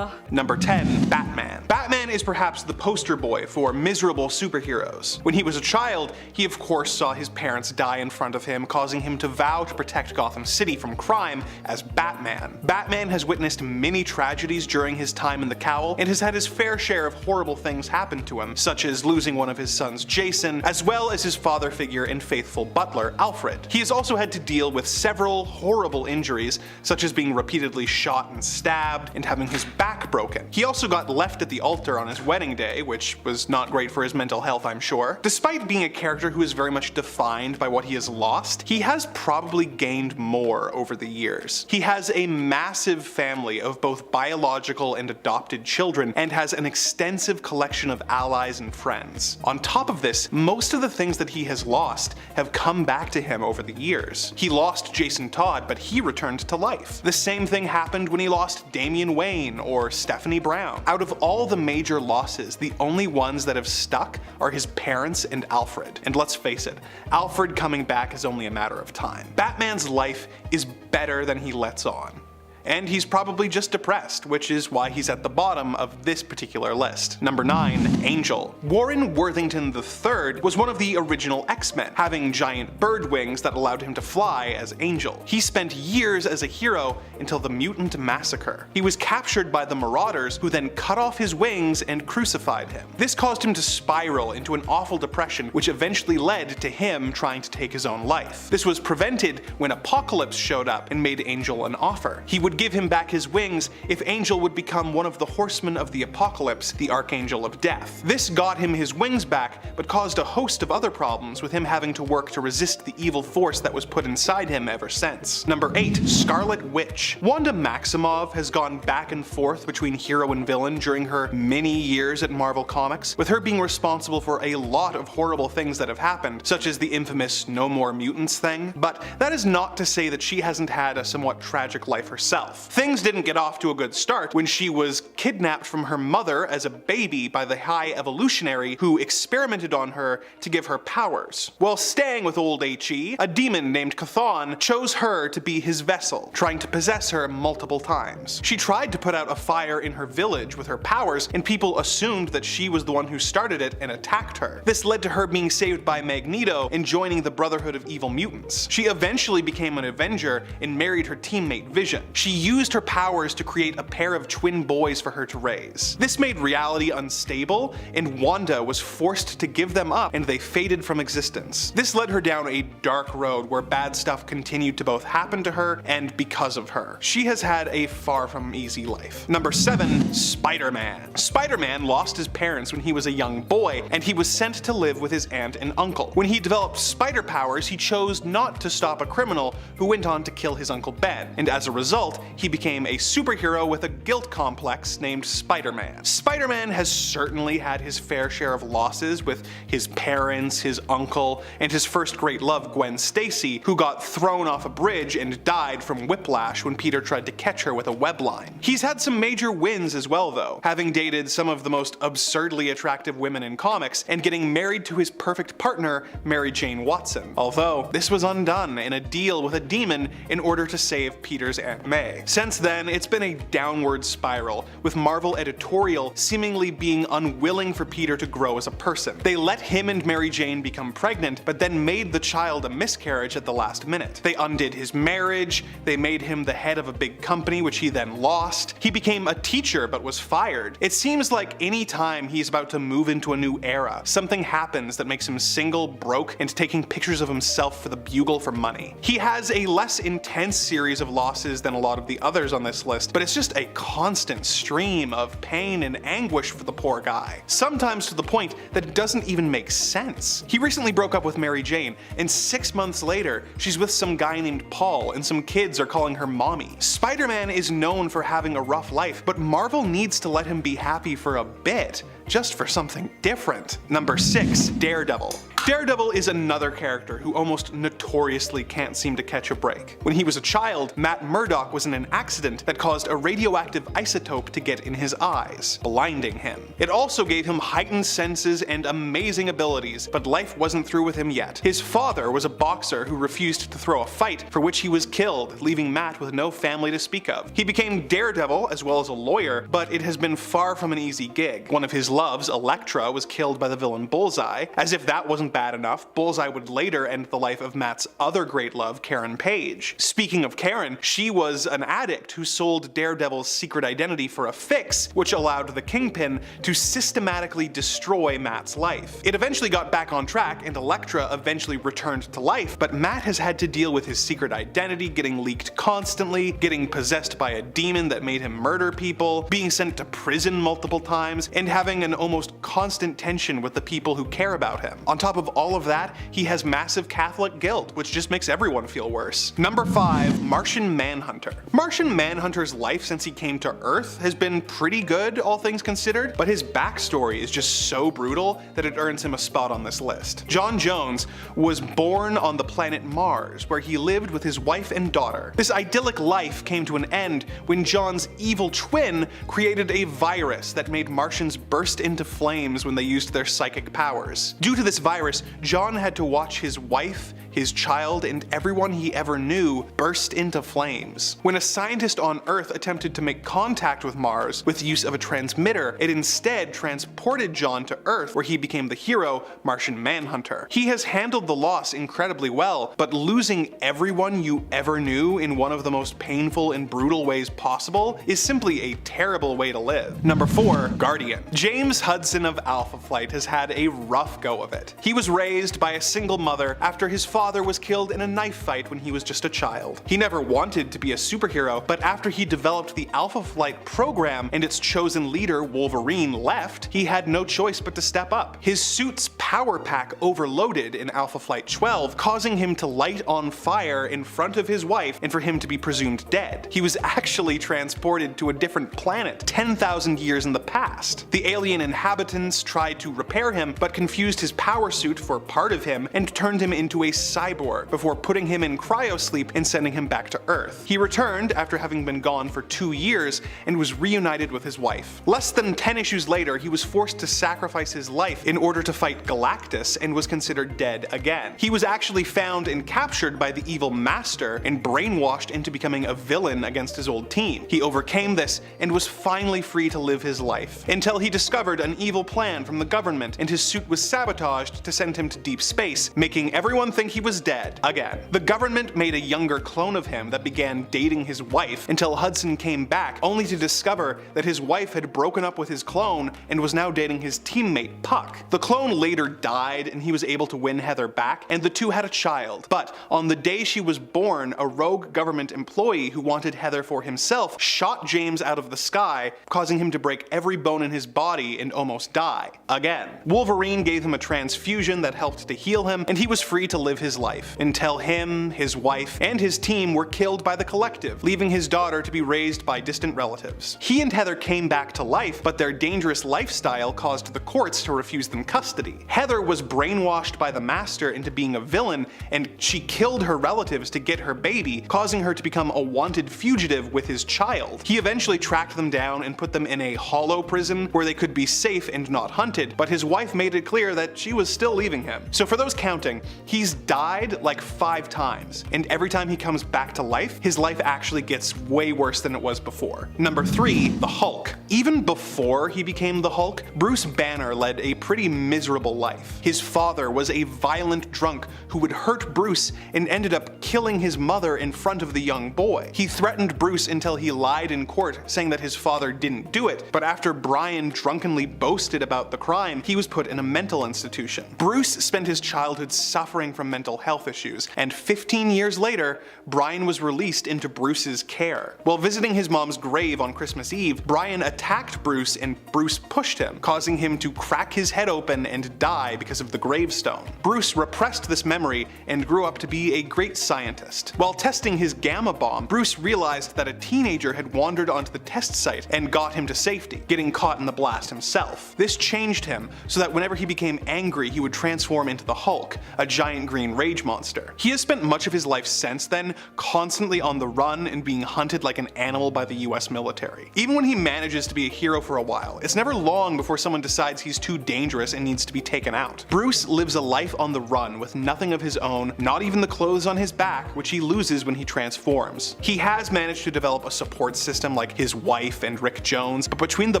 Number 10. Batman. Batman is perhaps the poster boy for miserable superheroes. When he was a child, he of course saw his parents die in front of him, causing him to vow to protect Gotham City from crime as Batman. Batman has witnessed many tragedies during his time in the cowl and has had his fair share of horrible things happen to him, such as losing one of his sons, Jason, as well as his father figure and faithful butler, Alfred. He has also had to deal with several horrible injuries, such as being repeatedly shot and stabbed, and having his back broken. He also got left at the altar on his wedding day, which was not great for his mental health, I'm sure. Despite being a character who is very much defined by what he has lost, he has probably gained more over the years. He has a massive family of both biological and adopted children, and has an extensive collection of allies and friends. On top of this, most of the things that he has lost have come back to him over the years. He lost Jason Todd, but he returned to life. The same thing happened when he lost Damian Wayne or Stephanie Brown. Out of all the major losses, the only ones that have stuck are his parents and Alfred. And let's face it, Alfred coming back is only a matter of time. Batman's life is better than he lets on. And he's probably just depressed, which is why he's at the bottom of this particular list. Number 9. Angel. Warren Worthington III was one of the original X-Men, having giant bird wings that allowed him to fly as Angel. He spent years as a hero until the Mutant Massacre. He was captured by the Marauders, who then cut off his wings and crucified him. This caused him to spiral into an awful depression, which eventually led to him trying to take his own life. This was prevented when Apocalypse showed up and made Angel an offer. He would give him back his wings if Angel would become one of the Horsemen of the Apocalypse, the Archangel of Death. This got him his wings back, but caused a host of other problems, with him having to work to resist the evil force that was put inside him ever since. Number 8. Scarlet Witch. Wanda Maximoff has gone back and forth between hero and villain during her many years at Marvel Comics, with her being responsible for a lot of horrible things that have happened, such as the infamous No More Mutants thing, but that is not to say that she hasn't had a somewhat tragic life herself. Things didn't get off to a good start when she was kidnapped from her mother as a baby by the High Evolutionary, who experimented on her to give her powers. While staying with old HE, a demon named Chthon chose her to be his vessel, trying to possess her multiple times. She tried to put out a fire in her village with her powers, and people assumed that she was the one who started it and attacked her. This led to her being saved by Magneto and joining the Brotherhood of Evil Mutants. She eventually became an Avenger and married her teammate Vision. She used her powers to create a pair of twin boys for her to raise. This made reality unstable, and Wanda was forced to give them up, and they faded from existence. This led her down a dark road where bad stuff continued to both happen to her and because of her. She has had a far from easy life. Number 7. Spider-Man. Spider-Man lost his parents when he was a young boy, and he was sent to live with his aunt and uncle. When he developed spider powers, he chose not to stop a criminal who went on to kill his Uncle Ben, and as a result, he became a superhero with a guilt complex named Spider-Man. Spider-Man has certainly had his fair share of losses with his parents, his uncle, and his first great love, Gwen Stacy, who got thrown off a bridge and died from whiplash when Peter tried to catch her with a web line. He's had some major wins as well though, having dated some of the most absurdly attractive women in comics and getting married to his perfect partner, Mary Jane Watson. Although, this was undone in a deal with a demon in order to save Peter's Aunt May. Since then, it's been a downward spiral, with Marvel editorial seemingly being unwilling for Peter to grow as a person. They let him and Mary Jane become pregnant, but then made the child a miscarriage at the last minute. They undid his marriage, they made him the head of a big company which he then lost. He became a teacher but was fired. It seems like any time he's about to move into a new era, something happens that makes him single, broke, and taking pictures of himself for the Bugle for money. He has a less intense series of losses than a lot of the others on this list, but it's just a constant stream of pain and anguish for the poor guy. Sometimes to the point that it doesn't even make sense. He recently broke up with Mary Jane, and 6 months later, she's with some guy named Paul, and some kids are calling her mommy. Spider-Man is known for having a rough life, but Marvel needs to let him be happy for a bit, just for something different. Number 6. Daredevil. Daredevil is another character who almost notoriously can't seem to catch a break. When he was a child, Matt Murdock was in an accident that caused a radioactive isotope to get in his eyes, blinding him. It also gave him heightened senses and amazing abilities, but life wasn't through with him yet. His father was a boxer who refused to throw a fight, for which he was killed, leaving Matt with no family to speak of. He became Daredevil as well as a lawyer, but it has been far from an easy gig. One of his loves, Elektra, was killed by the villain Bullseye. As if that wasn't bad enough, Bullseye would later end the life of Matt's other great love, Karen Page. Speaking of Karen, she was an addict who sold Daredevil's secret identity for a fix, which allowed the Kingpin to systematically destroy Matt's life. It eventually got back on track, and Elektra eventually returned to life, but Matt has had to deal with his secret identity getting leaked constantly, getting possessed by a demon that made him murder people, being sent to prison multiple times, and having an almost constant tension with the people who care about him. On top of all of that, he has massive Catholic guilt, which just makes everyone feel worse. Number 5. Martian Manhunter. Martian Manhunter's life since he came to Earth has been pretty good, all things considered, but his backstory is just so brutal that it earns him a spot on this list. John Jones was born on the planet Mars, where he lived with his wife and daughter. This idyllic life came to an end when John's evil twin created a virus that made Martians burst into flames when they used their psychic powers. Due to this virus, John had to watch his wife, his child, and everyone he ever knew burst into flames. When a scientist on Earth attempted to make contact with Mars with the use of a transmitter, it instead transported John to Earth, where he became the hero, Martian Manhunter. He has handled the loss incredibly well, but losing everyone you ever knew in one of the most painful and brutal ways possible is simply a terrible way to live. Number 4. Guardian. James Hudson of Alpha Flight has had a rough go of it. He was raised by a single mother after his father was killed in a knife fight when he was just a child. He never wanted to be a superhero, but after he developed the Alpha Flight program and its chosen leader, Wolverine, left, he had no choice but to step up. His suit's power pack overloaded in Alpha Flight 12, causing him to light on fire in front of his wife and for him to be presumed dead. He was actually transported to a different planet 10,000 years in the past. The alien inhabitants tried to repair him, but confused his power suit for part of him and turned him into a cyborg before putting him in cryosleep and sending him back to Earth. He returned after having been gone for 2 years and was reunited with his wife. Less than 10 issues later, he was forced to sacrifice his life in order to fight Galactus and was considered dead again. He was actually found and captured by the evil Master and brainwashed into becoming a villain against his old team. He overcame this and was finally free to live his life, until he discovered an evil plan from the government and his suit was sabotaged to send him to deep space, making everyone think he was dead again. The government made a younger clone of him that began dating his wife until Hudson came back, only to discover that his wife had broken up with his clone and was now dating his teammate Puck. The clone later died and he was able to win Heather back, and the two had a child. But on the day she was born, a rogue government employee who wanted Heather for himself shot James out of the sky, causing him to break every bone in his body and almost die again. Wolverine gave him a transfusion that helped to heal him, and he was free to live his life until him, his wife, and his team were killed by the Collective, leaving his daughter to be raised by distant relatives. He and Heather came back to life, but their dangerous lifestyle caused the courts to refuse them custody. Heather was brainwashed by the Master into being a villain, and she killed her relatives to get her baby, causing her to become a wanted fugitive with his child. He eventually tracked them down and put them in a hollow prison where they could be safe and not hunted, but his wife made it clear that she was still leaving him. So for those counting, he's died like 5 times, and every time he comes back to life, his life actually gets way worse than it was before. Number 3, the Hulk. Even before he became the Hulk, Bruce Banner led a pretty miserable life. His father was a violent drunk who would hurt Bruce and ended up killing his mother in front of the young boy. He threatened Bruce until he lied in court, saying that his father didn't do it, but after Brian drunkenly boasted about the crime, he was put in a mental institution. Bruce spent his childhood suffering from mental health issues, and 15 years later, Brian was released into Bruce's care. While visiting his mom's grave on Christmas Eve, Brian attacked Bruce and Bruce pushed him, causing him to crack his head open and die because of the gravestone. Bruce repressed this memory and grew up to be a great scientist. While testing his gamma bomb, Bruce realized that a teenager had wandered onto the test site and got him to safety, getting caught in the blast himself. This changed him so that whenever he became angry, he would transform into the Hulk, a giant green rage monster. He has spent much of his life since then constantly on the run and being hunted like an animal by the US military. Even when he manages to be a hero for a while, it's never long before someone decides he's too dangerous and needs to be taken out. Bruce lives a life on the run with nothing of his own, not even the clothes on his back, which he loses when he transforms. He has managed to develop a support system like his wife and Rick Jones, but between the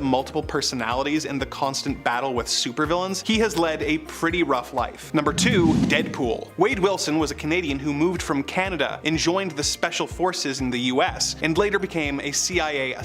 multiple personalities and the constant battle with supervillains, he has led a pretty rough life. Number 2, Deadpool. Wade Wilson was a Canadian who moved from Canada and joined the Special Forces in the US, and later became a CIA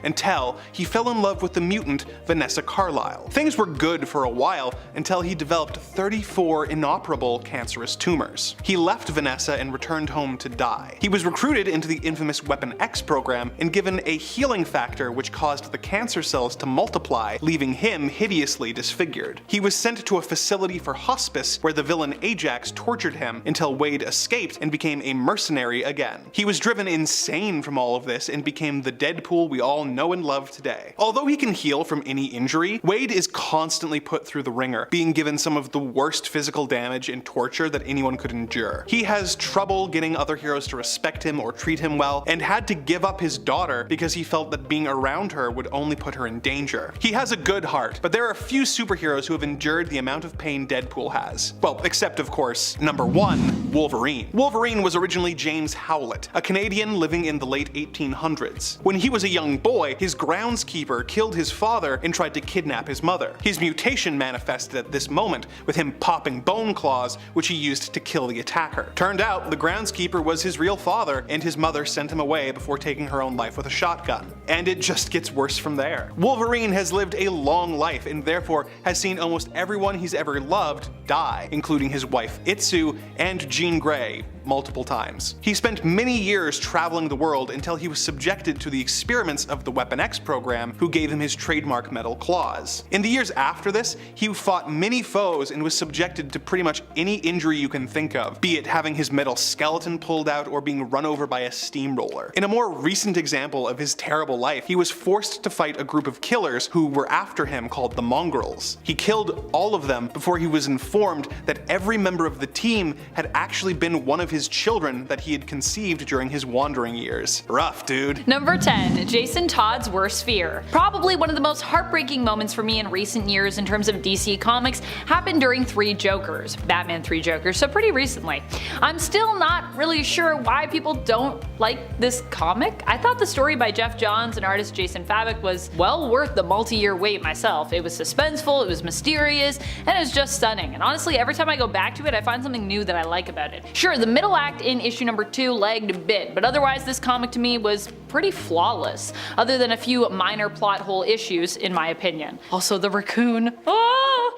until he fell in love with the mutant Vanessa Carlyle. Things were good for a while until he developed 34 inoperable cancerous tumors. He left Vanessa and returned home to die. He was recruited into the infamous Weapon X program and given a healing factor which caused the cancer cells to multiply, leaving him hideously disfigured. He was sent to a facility for hospice where the villain Ajax tortured him until Wade escaped and became a mercenary again. He was driven insane from all of this and became the Deadpool we all know and love today. Although he can heal from any injury, Wade is constantly put through the ringer, being given some of the worst physical damage and torture that anyone could endure. He has trouble getting other heroes to respect him or treat him well, and had to give up his daughter because he felt that being around her would only put her in danger. He has a good heart, but there are few superheroes who have endured the amount of pain Deadpool has. Well, except of course, number 1, Wolverine. Wolverine was originally James Howlett, a Canadian living in the late 1800s. When he was a young boy, his groundskeeper killed his father and tried to kidnap his mother. His mutation manifested at this moment, with him popping bone claws, which he used to kill the attacker. Turned out, the groundskeeper was his real father, and his mother sent him away before taking her own life with a shotgun. And it just gets worse from there. Wolverine has lived a long life, and therefore has seen almost everyone he's ever loved die, including his wife Itsu and Jean Grey, multiple times. He spent many years traveling the world until he was subjected to the experiments of the Weapon X program, who gave him his trademark metal claws. In the years after this, he fought many foes and was subjected to pretty much any injury you can think of, be it having his metal skeleton pulled out or being run over by a steamroller. In a more recent example of his terrible life, he was forced to fight a group of killers who were after him called the Mongrels. He killed all of them before he was informed that every member of the team had actually been one of his children that he had conceived during his wandering years. Rough, dude. Number 10. Jason Todd's worst fear. Probably one of the most heartbreaking moments for me in recent years in terms of DC Comics happened during Three Jokers. Batman Three Jokers, so pretty recently. I'm still not really sure why people don't like this comic. I thought the story by Jeff Johns and artist Jason Fabok was well worth the multi-year wait myself. It was suspenseful, it was mysterious, and it was just stunning. And honestly, every time I go back to it, I find something new that I like about it. Sure, the middle act in issue number 2 lagged a bit, but otherwise this comic to me was pretty flawless, other than a few minor plot hole issues in my opinion. Also the raccoon.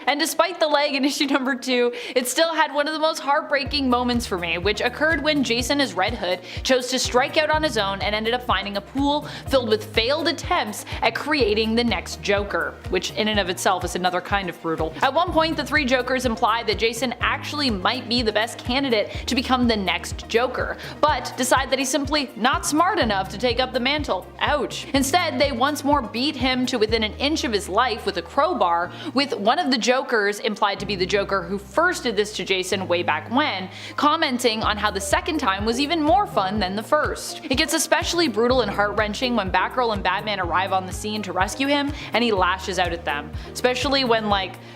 And despite the lag in issue number 2, it still had one of the most heartbreaking moments for me, which occurred when Jason as Red Hood chose to strike out on his own and ended up finding a pool filled with failed attempts at creating the next Joker, which in and of itself is another kind of brutal. At one point, the Three Jokers implied that Jason actually might be the best candidate to become the next Joker, but decide that he's simply not smart enough to take up the mantle. Ouch. Instead, they once more beat him to within an inch of his life with a crowbar, with one of the Jokers, implied to be the Joker who first did this to Jason way back when, commenting on how the second time was even more fun than the first. It gets especially brutal and heart-wrenching when Batgirl and Batman arrive on the scene to rescue him and he lashes out at them. Especially when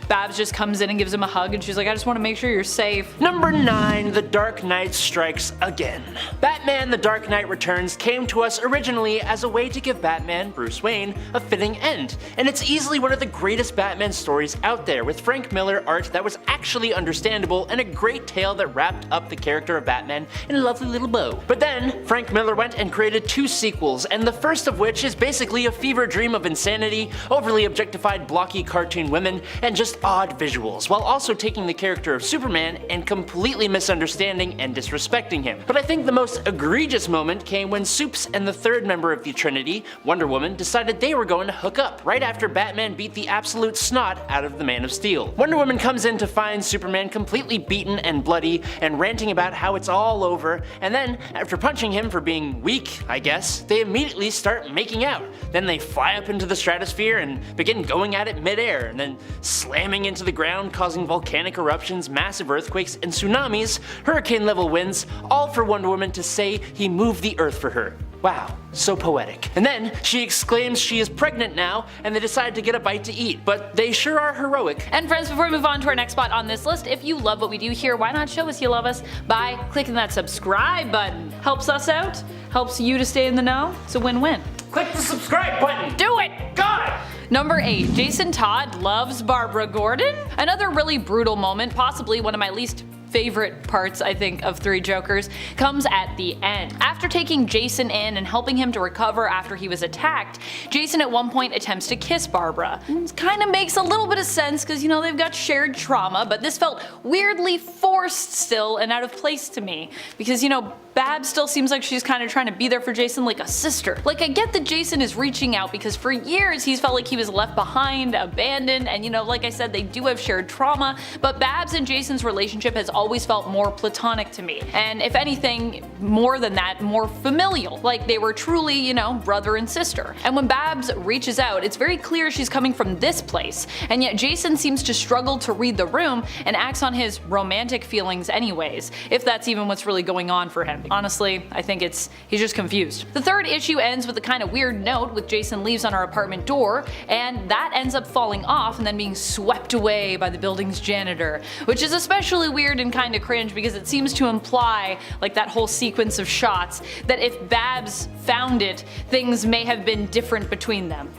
Babs just comes in and gives him a hug and she's like, I just want to make sure you're safe. Number 9. The Dark Knight strikes again. Batman The Dark Knight Returns came to us originally as a way to give Batman, Bruce Wayne, a fitting end, and it's easily one of the greatest Batman stories out there, with Frank Miller art that was actually understandable and a great tale that wrapped up the character of Batman in a lovely little bow. But then, Frank Miller went and created 2 sequels, and the first of which is basically a fever dream of insanity, overly objectified blocky cartoon women, and just odd visuals, while also taking the character of Superman and completely misunderstanding and disrespecting him. But I think the most egregious moment came when Supes and the third member of the Trinity, Wonder Woman, decided they were going to hook up, right after Batman beat the absolute snot out of the Man of Steel. Wonder Woman comes in to find Superman completely beaten and bloody and ranting about how it's all over, and then, after punching him for being weak, I guess, they immediately start making out. Then they fly up into the stratosphere and begin going at it midair, and then slamming into the ground, causing volcanic eruptions, massive earthquakes, and tsunamis, hurricane-level winds, all for Wonder Woman to say he moved the earth for her. Wow, so poetic. And then she exclaims she is pregnant now, and they decide to get a bite to eat, but they sure are heroic. And friends, before we move on to our next spot on this list, if you love what we do here, why not show us you love us by clicking that subscribe button? Helps us out, helps you to stay in the know, it's a win-win. Click the subscribe button! Do it! God! Number 8. Jason Todd loves Barbara Gordon. Another really brutal moment, possibly one of my least favorite parts, I think, of Three Jokers, comes at the end. After taking Jason in and helping him to recover after he was attacked, Jason at one point attempts to kiss Barbara. It kind of makes a little bit of sense because, you know, they've got shared trauma, but this felt weirdly forced still and out of place to me because, you know, Babs still seems like she's kind of trying to be there for Jason like a sister. Like, I get that Jason is reaching out because for years he's felt like he was left behind, abandoned, and, you know, like I said, they do have shared trauma, but Babs and Jason's relationship has always felt more platonic to me. And if anything, more than that, more familial. Like they were truly, you know, brother and sister. And when Babs reaches out, it's very clear she's coming from this place, and yet Jason seems to struggle to read the room and acts on his romantic feelings anyways, if that's even what's really going on for him. Honestly, I think he's just confused. The third issue ends with a kind of weird note with Jason leaves on our apartment door, and that ends up falling off and then being swept away by the building's janitor, which is especially weird and kind of cringe because it seems to imply, like that whole sequence of shots, that if Babs found it, things may have been different between them.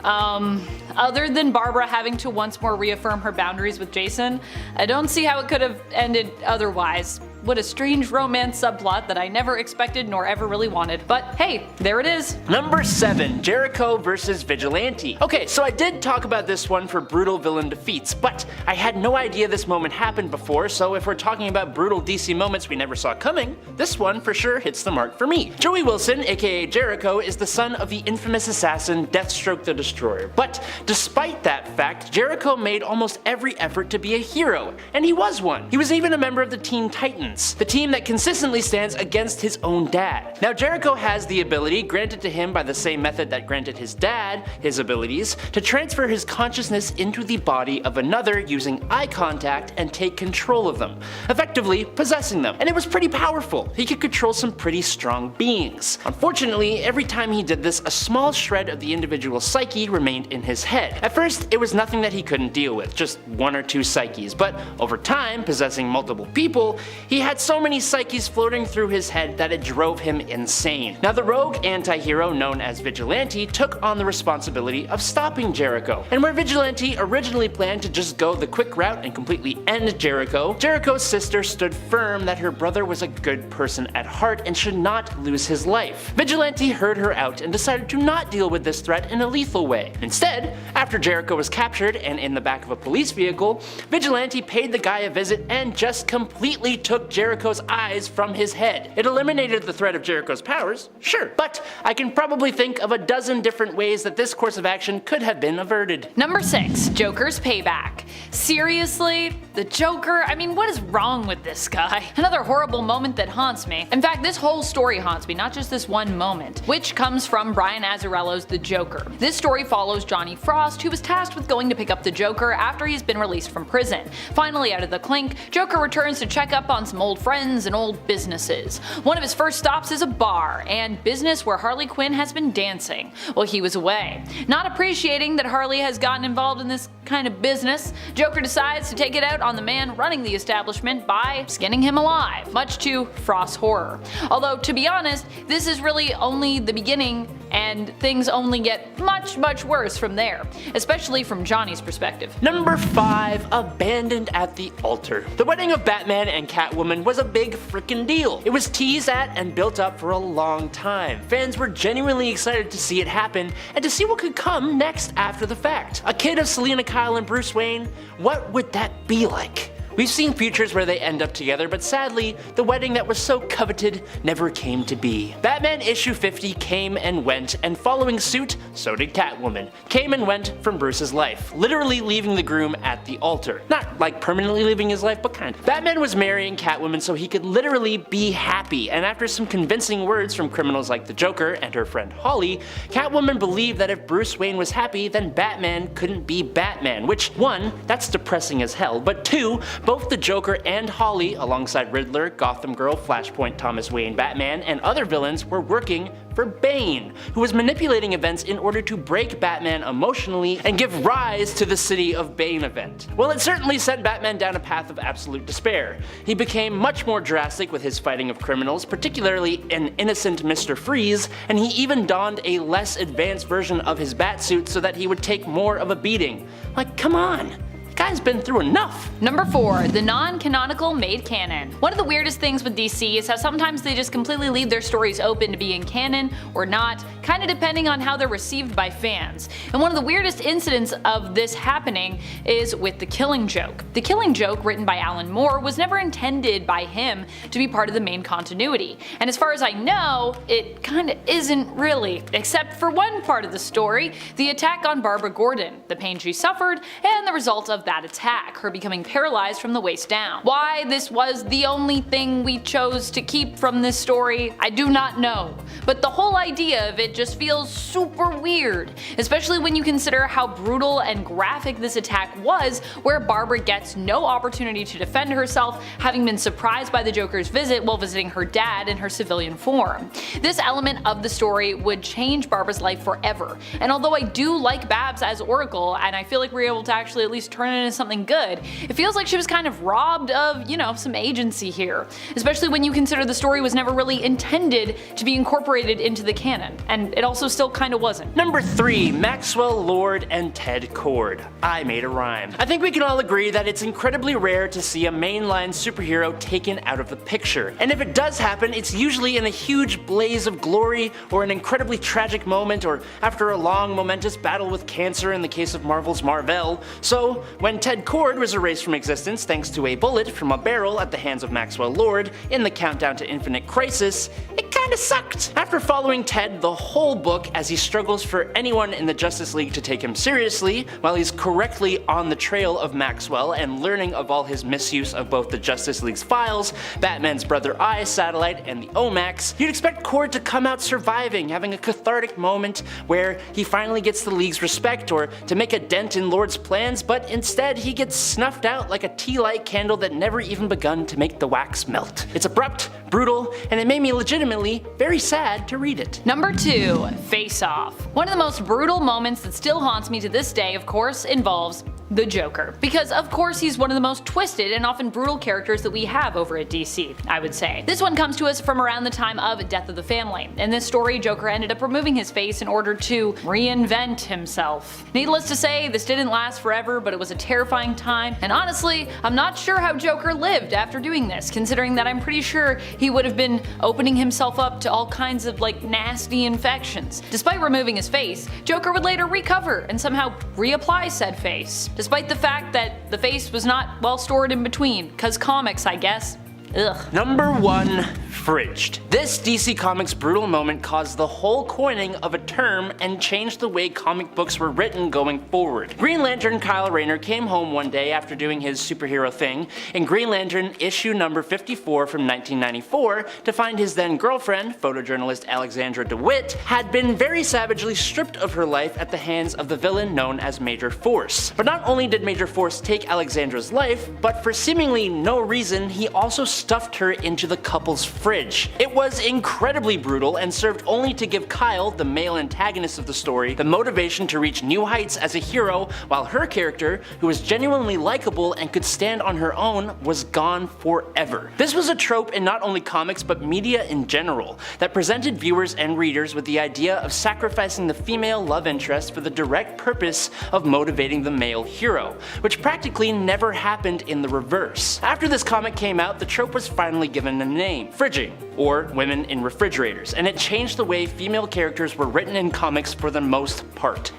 Other than Barbara having to once more reaffirm her boundaries with Jason, I don't see how it could have ended otherwise. What a strange romance subplot that I never expected nor ever really wanted. But hey, there it is. Number 7. Jericho vs. Vigilante. Okay, so I did talk about this one for brutal villain defeats, but I had no idea this moment happened before, so if we're talking about brutal DC moments we never saw coming, this one for sure hits the mark for me. Joey Wilson, aka Jericho, is the son of the infamous assassin Deathstroke the Destroyer, but despite that fact, Jericho made almost every effort to be a hero, and he was one. He was even a member of the Teen Titans, Titans, the team that consistently stands against his own dad. Now Jericho has the ability, granted to him by the same method that granted his dad his abilities, to transfer his consciousness into the body of another using eye contact and take control of them, effectively possessing them. And it was pretty powerful. He could control some pretty strong beings. Unfortunately, every time he did this, a small shred of the individual psyche remained in his head. At first, it was nothing that he couldn't deal with, just one or two psyches, but over time, possessing multiple people, he had so many psyches floating through his head that it drove him insane. Now the rogue anti-hero known as Vigilante took on the responsibility of stopping Jericho, and where Vigilante originally planned to just go the quick route and completely end Jericho, Jericho's sister stood firm that her brother was a good person at heart and should not lose his life. Vigilante heard her out and decided to not deal with this threat in a lethal way. Instead, after Jericho was captured and in the back of a police vehicle, Vigilante paid the guy a visit and just completely took Jericho's eyes from his head. It eliminated the threat of Jericho's powers, sure, but I can probably think of a dozen different ways that this course of action could have been averted. Number 6. Joker's payback. Seriously? The Joker? I mean, what is wrong with this guy? Another horrible moment that haunts me. In fact, this whole story haunts me, not just this one moment, which comes from Brian Azzarello's The Joker. This story follows Johnny Frost, who was tasked with going to pick up the Joker after he's been released from prison. Finally out of the clink, Joker returns to check up on some old friends and old businesses. One of his first stops is a bar and business where Harley Quinn has been dancing while he was away. Not appreciating that Harley has gotten involved in this kind of business, Joker decides to take it out on the man running the establishment by skinning him alive, much to Frost's horror. Although, to be honest, this is really only the beginning and things only get much worse from there, especially from Johnny's perspective. Number 5. Abandoned at the altar. The wedding of Batman and Catwoman was a big frickin' deal. It was teased at and built up for a long time. Fans were genuinely excited to see it happen and to see what could come next after the fact. A kid of Selena Kyle and Bruce Wayne, what would that be like? We've seen futures where they end up together, but sadly, the wedding that was so coveted never came to be. Batman issue 50 came and went, and following suit, so did Catwoman. Came and went from Bruce's life, literally leaving the groom at the altar. Not like permanently leaving his life, but kind of. Batman was marrying Catwoman so he could literally be happy, and after some convincing words from criminals like the Joker and her friend Holly, Catwoman believed that if Bruce Wayne was happy, then Batman couldn't be Batman, which, 1, that's depressing as hell, but 2, both the Joker and Holly, alongside Riddler, Gotham Girl, Flashpoint, Thomas Wayne, Batman, and other villains, were working for Bane, who was manipulating events in order to break Batman emotionally and give rise to the City of Bane event. Well, it certainly sent Batman down a path of absolute despair. He became much more drastic with his fighting of criminals, particularly an innocent Mr. Freeze, and he even donned a less advanced version of his batsuit so that he would take more of a beating. Like, come on. The guy's been through enough. Number 4. The non-canonical made canon. One of the weirdest things with DC is how sometimes they just completely leave their stories open to being canon or not, kinda depending on how they're received by fans. And one of the weirdest incidents of this happening is with The Killing Joke. The Killing Joke, written by Alan Moore, was never intended by him to be part of the main continuity. And as far as I know, it kinda isn't really, except for one part of the story, the attack on Barbara Gordon, the pain she suffered, and the result of that attack, her becoming paralyzed from the waist down. Why this was the only thing we chose to keep from this story, I do not know, but the whole idea of it just feels super weird, especially when you consider how brutal and graphic this attack was, where Barbara gets no opportunity to defend herself, having been surprised by the Joker's visit while visiting her dad in her civilian form. This element of the story would change Barbara's life forever, and although I do like Babs as Oracle, and I feel like we're able to actually at least turn it into something good, it feels like she was kind of robbed of, some agency here, especially when you consider the story was never really intended to be incorporated into the canon, and it also still kinda wasn't. Number 3. Maxwell Lord and Ted Cord. I made a rhyme. I think we can all agree that it's incredibly rare to see a mainline superhero taken out of the picture, and if it does happen, it's usually in a huge blaze of glory, or an incredibly tragic moment, or after a long momentous battle with cancer in the case of Marvel's Marvel. So when When Ted Kord was erased from existence thanks to a bullet from a barrel at the hands of Maxwell Lord in the Countdown to Infinite Crisis, it kinda sucked. After following Ted the whole book as he struggles for anyone in the Justice League to take him seriously, while he's correctly on the trail of Maxwell and learning of all his misuse of both the Justice League's files, Batman's Brother Eye satellite, and the OMAX, you'd expect Kord to come out surviving, having a cathartic moment where he finally gets the League's respect or to make a dent in Lord's plans, but instead he gets snuffed out like a tea light candle that never even begun to make the wax melt. It's abrupt, brutal, and it made me legitimately very sad to read it. Number 2. Face Off. One of the most brutal moments that still haunts me to this day, of course, involves the Joker. Because of course he's one of the most twisted and often brutal characters that we have over at DC, I would say. This one comes to us from around the time of Death of the Family. In this story, Joker ended up removing his face in order to reinvent himself. Needless to say, this didn't last forever, but it was a terrifying time, and honestly, I'm not sure how Joker lived after doing this, considering that I'm pretty sure he would have been opening himself up to all kinds of nasty infections. Despite removing his face, Joker would later recover and somehow reapply said face, despite the fact that the face was not well stored in between, cause comics, I guess. Ugh. Number 1. Fridged. This DC Comics brutal moment caused the whole coining of a term and changed the way comic books were written going forward. Green Lantern Kyle Rayner came home one day after doing his superhero thing in Green Lantern issue number 54 from 1994 to find his then girlfriend, photojournalist Alexandra DeWitt, had been very savagely stripped of her life at the hands of the villain known as Major Force. But not only did Major Force take Alexandra's life, but for seemingly no reason, he also stuffed her into the couple's fridge. It was incredibly brutal and served only to give Kyle, the male antagonist of the story, the motivation to reach new heights as a hero, while her character, who was genuinely likable and could stand on her own, was gone forever. This was a trope in not only comics but media in general, that presented viewers and readers with the idea of sacrificing the female love interest for the direct purpose of motivating the male hero, which practically never happened in the reverse. After this comic came out, the trope was finally given a name: fridging, or women in refrigerators, and it changed the way female characters were written in comics for the most part.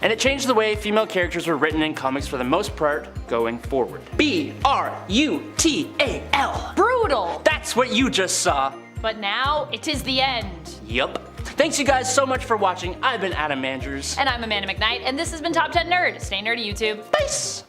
Going forward. B-R-U-T-A-L. Brutal! That's what you just saw. But now, it is the end. Yup. Thanks you guys so much for watching. I've been Adam Andrews. And I'm Amanda McKnight, and this has been Top 10 Nerd. Stay nerdy, YouTube. Peace!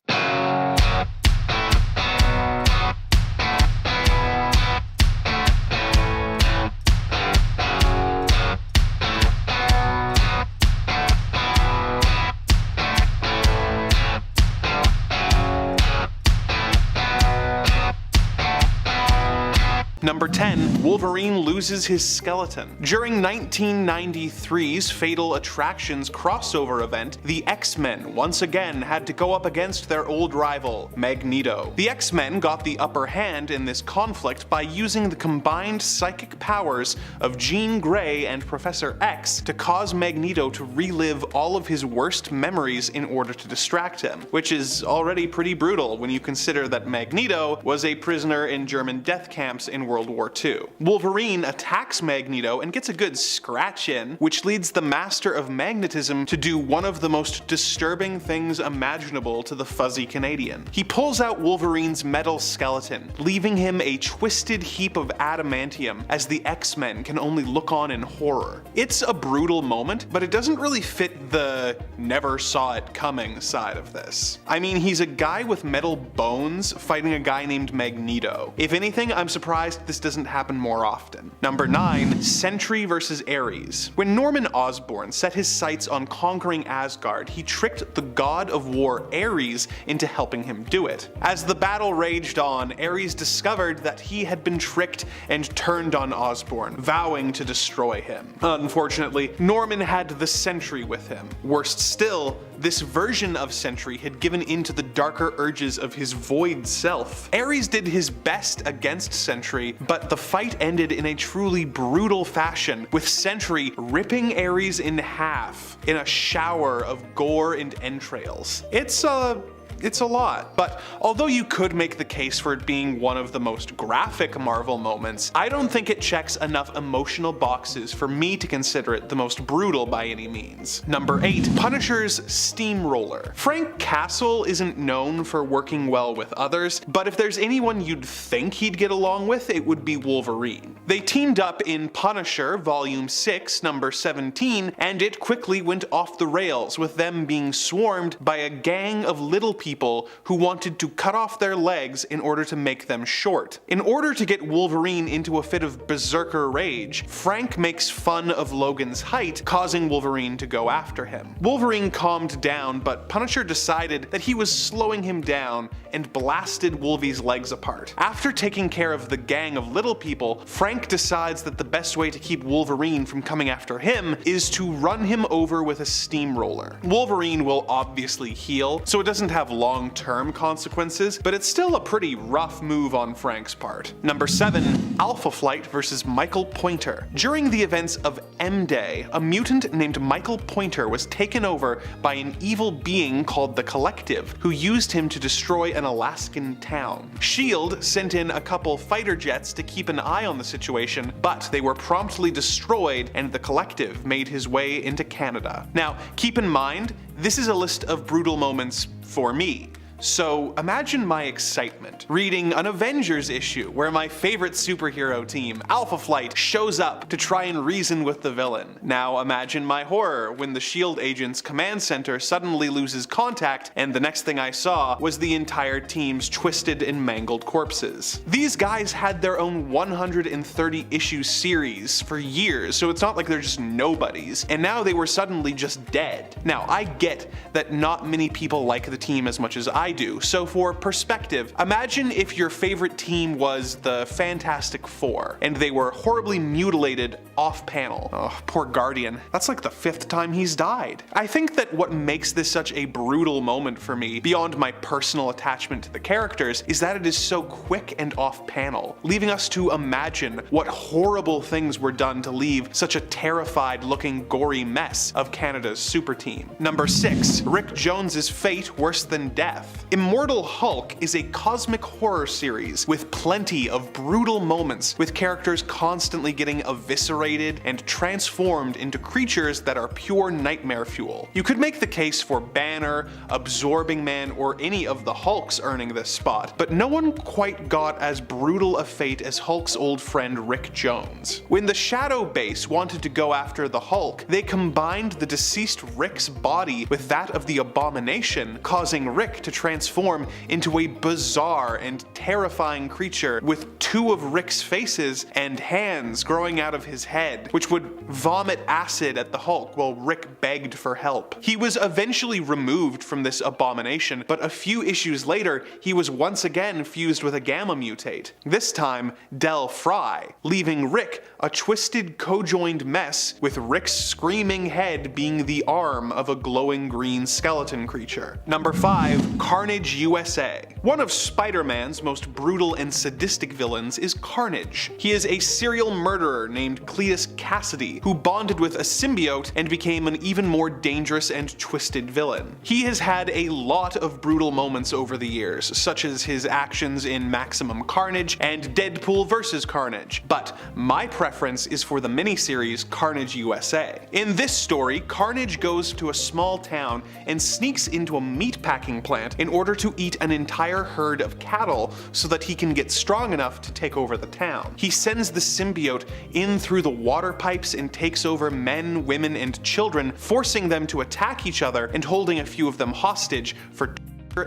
Number 10. Wolverine loses his skeleton. During 1993's Fatal Attractions crossover event, the X-Men once again had to go up against their old rival, Magneto. The X-Men got the upper hand in this conflict by using the combined psychic powers of Jean Grey and Professor X to cause Magneto to relive all of his worst memories in order to distract him, which is already pretty brutal when you consider that Magneto was a prisoner in German death camps in World War II. Wolverine attacks Magneto and gets a good scratch in, which leads the Master of Magnetism to do one of the most disturbing things imaginable to the fuzzy Canadian. He pulls out Wolverine's metal skeleton, leaving him a twisted heap of adamantium as the X-Men can only look on in horror. It's a brutal moment, but it doesn't really fit the never saw it coming side of this. I mean, he's a guy with metal bones fighting a guy named Magneto. If anything, I'm surprised this doesn't happen more often. Number 9. Sentry vs. Ares. When Norman Osborn set his sights on conquering Asgard, he tricked the god of war Ares into helping him do it. As the battle raged on, Ares discovered that he had been tricked and turned on Osborn, vowing to destroy him. Unfortunately, Norman had the Sentry with him. Worst still, this version of Sentry had given into the darker urges of his void self. Ares did his best against Sentry, but the fight ended in a truly brutal fashion, with Sentry ripping Ares in half in a shower of gore and entrails. It's It's a lot. But although you could make the case for it being one of the most graphic Marvel moments, I don't think it checks enough emotional boxes for me to consider it the most brutal by any means. Number 8. Punisher's Steamroller. Frank Castle isn't known for working well with others, but if there's anyone you'd think he'd get along with, it would be Wolverine. They teamed up in Punisher Volume 6, number 17, and it quickly went off the rails, with them being swarmed by a gang of little people who wanted to cut off their legs in order to make them short. In order to get Wolverine into a fit of berserker rage, Frank makes fun of Logan's height, causing Wolverine to go after him. Wolverine calmed down, but Punisher decided that he was slowing him down and blasted Wolvie's legs apart. After taking care of the gang of little people, Frank decides that the best way to keep Wolverine from coming after him is to run him over with a steamroller. Wolverine will obviously heal, so it doesn't have long-term consequences, but it's still a pretty rough move on Frank's part. Number 7. Alpha Flight vs. Michael Pointer. During the events of M-Day, a mutant named Michael Pointer was taken over by an evil being called the Collective, who used him to destroy an Alaskan town. S.H.I.E.L.D. sent in a couple fighter jets to keep an eye on the situation, but they were promptly destroyed and the Collective made his way into Canada. Now, keep in mind, this is a list of brutal moments for me. So imagine my excitement reading an Avengers issue where my favorite superhero team, Alpha Flight, shows up to try and reason with the villain. Now imagine my horror when the S.H.I.E.L.D. agent's command center suddenly loses contact and the next thing I saw was the entire team's twisted and mangled corpses. These guys had their own 130 issue series for years, so it's not like they're just nobodies, and now they were suddenly just dead. Now I get that not many people like the team as much as I do, so for perspective, imagine if your favorite team was the Fantastic Four, and they were horribly mutilated off-panel. Oh, poor Guardian. That's like the 5th time he's died. I think that what makes this such a brutal moment for me, beyond my personal attachment to the characters, is that it is so quick and off-panel, leaving us to imagine what horrible things were done to leave such a terrified-looking gory mess of Canada's super team. Number 6. Rick Jones's fate worse than death. Immortal Hulk is a cosmic horror series with plenty of brutal moments, with characters constantly getting eviscerated and transformed into creatures that are pure nightmare fuel. You could make the case for Banner, Absorbing Man, or any of the Hulks earning this spot, but no one quite got as brutal a fate as Hulk's old friend Rick Jones. When the Shadow Base wanted to go after the Hulk, they combined the deceased Rick's body with that of the Abomination, causing Rick to transform into a bizarre and terrifying creature with 2 of Rick's faces and hands growing out of his head, which would vomit acid at the Hulk while Rick begged for help. He was eventually removed from this abomination, but a few issues later, he was once again fused with a gamma mutate, this time Del Fry, leaving Rick a twisted co-joined mess with Rick's screaming head being the arm of a glowing green skeleton creature. Number 5. Carnage USA. One of Spider-Man's most brutal and sadistic villains is Carnage. He is a serial murderer named Cletus Cassidy, who bonded with a symbiote and became an even more dangerous and twisted villain. He has had a lot of brutal moments over the years, such as his actions in Maximum Carnage and Deadpool vs. Carnage, but my preference is for the miniseries Carnage USA. In this story, Carnage goes to a small town and sneaks into a meatpacking plant in order to eat an entire herd of cattle so that he can get strong enough to take over the town. He sends the symbiote in through the water pipes and takes over men, women, and children, forcing them to attack each other and holding a few of them hostage for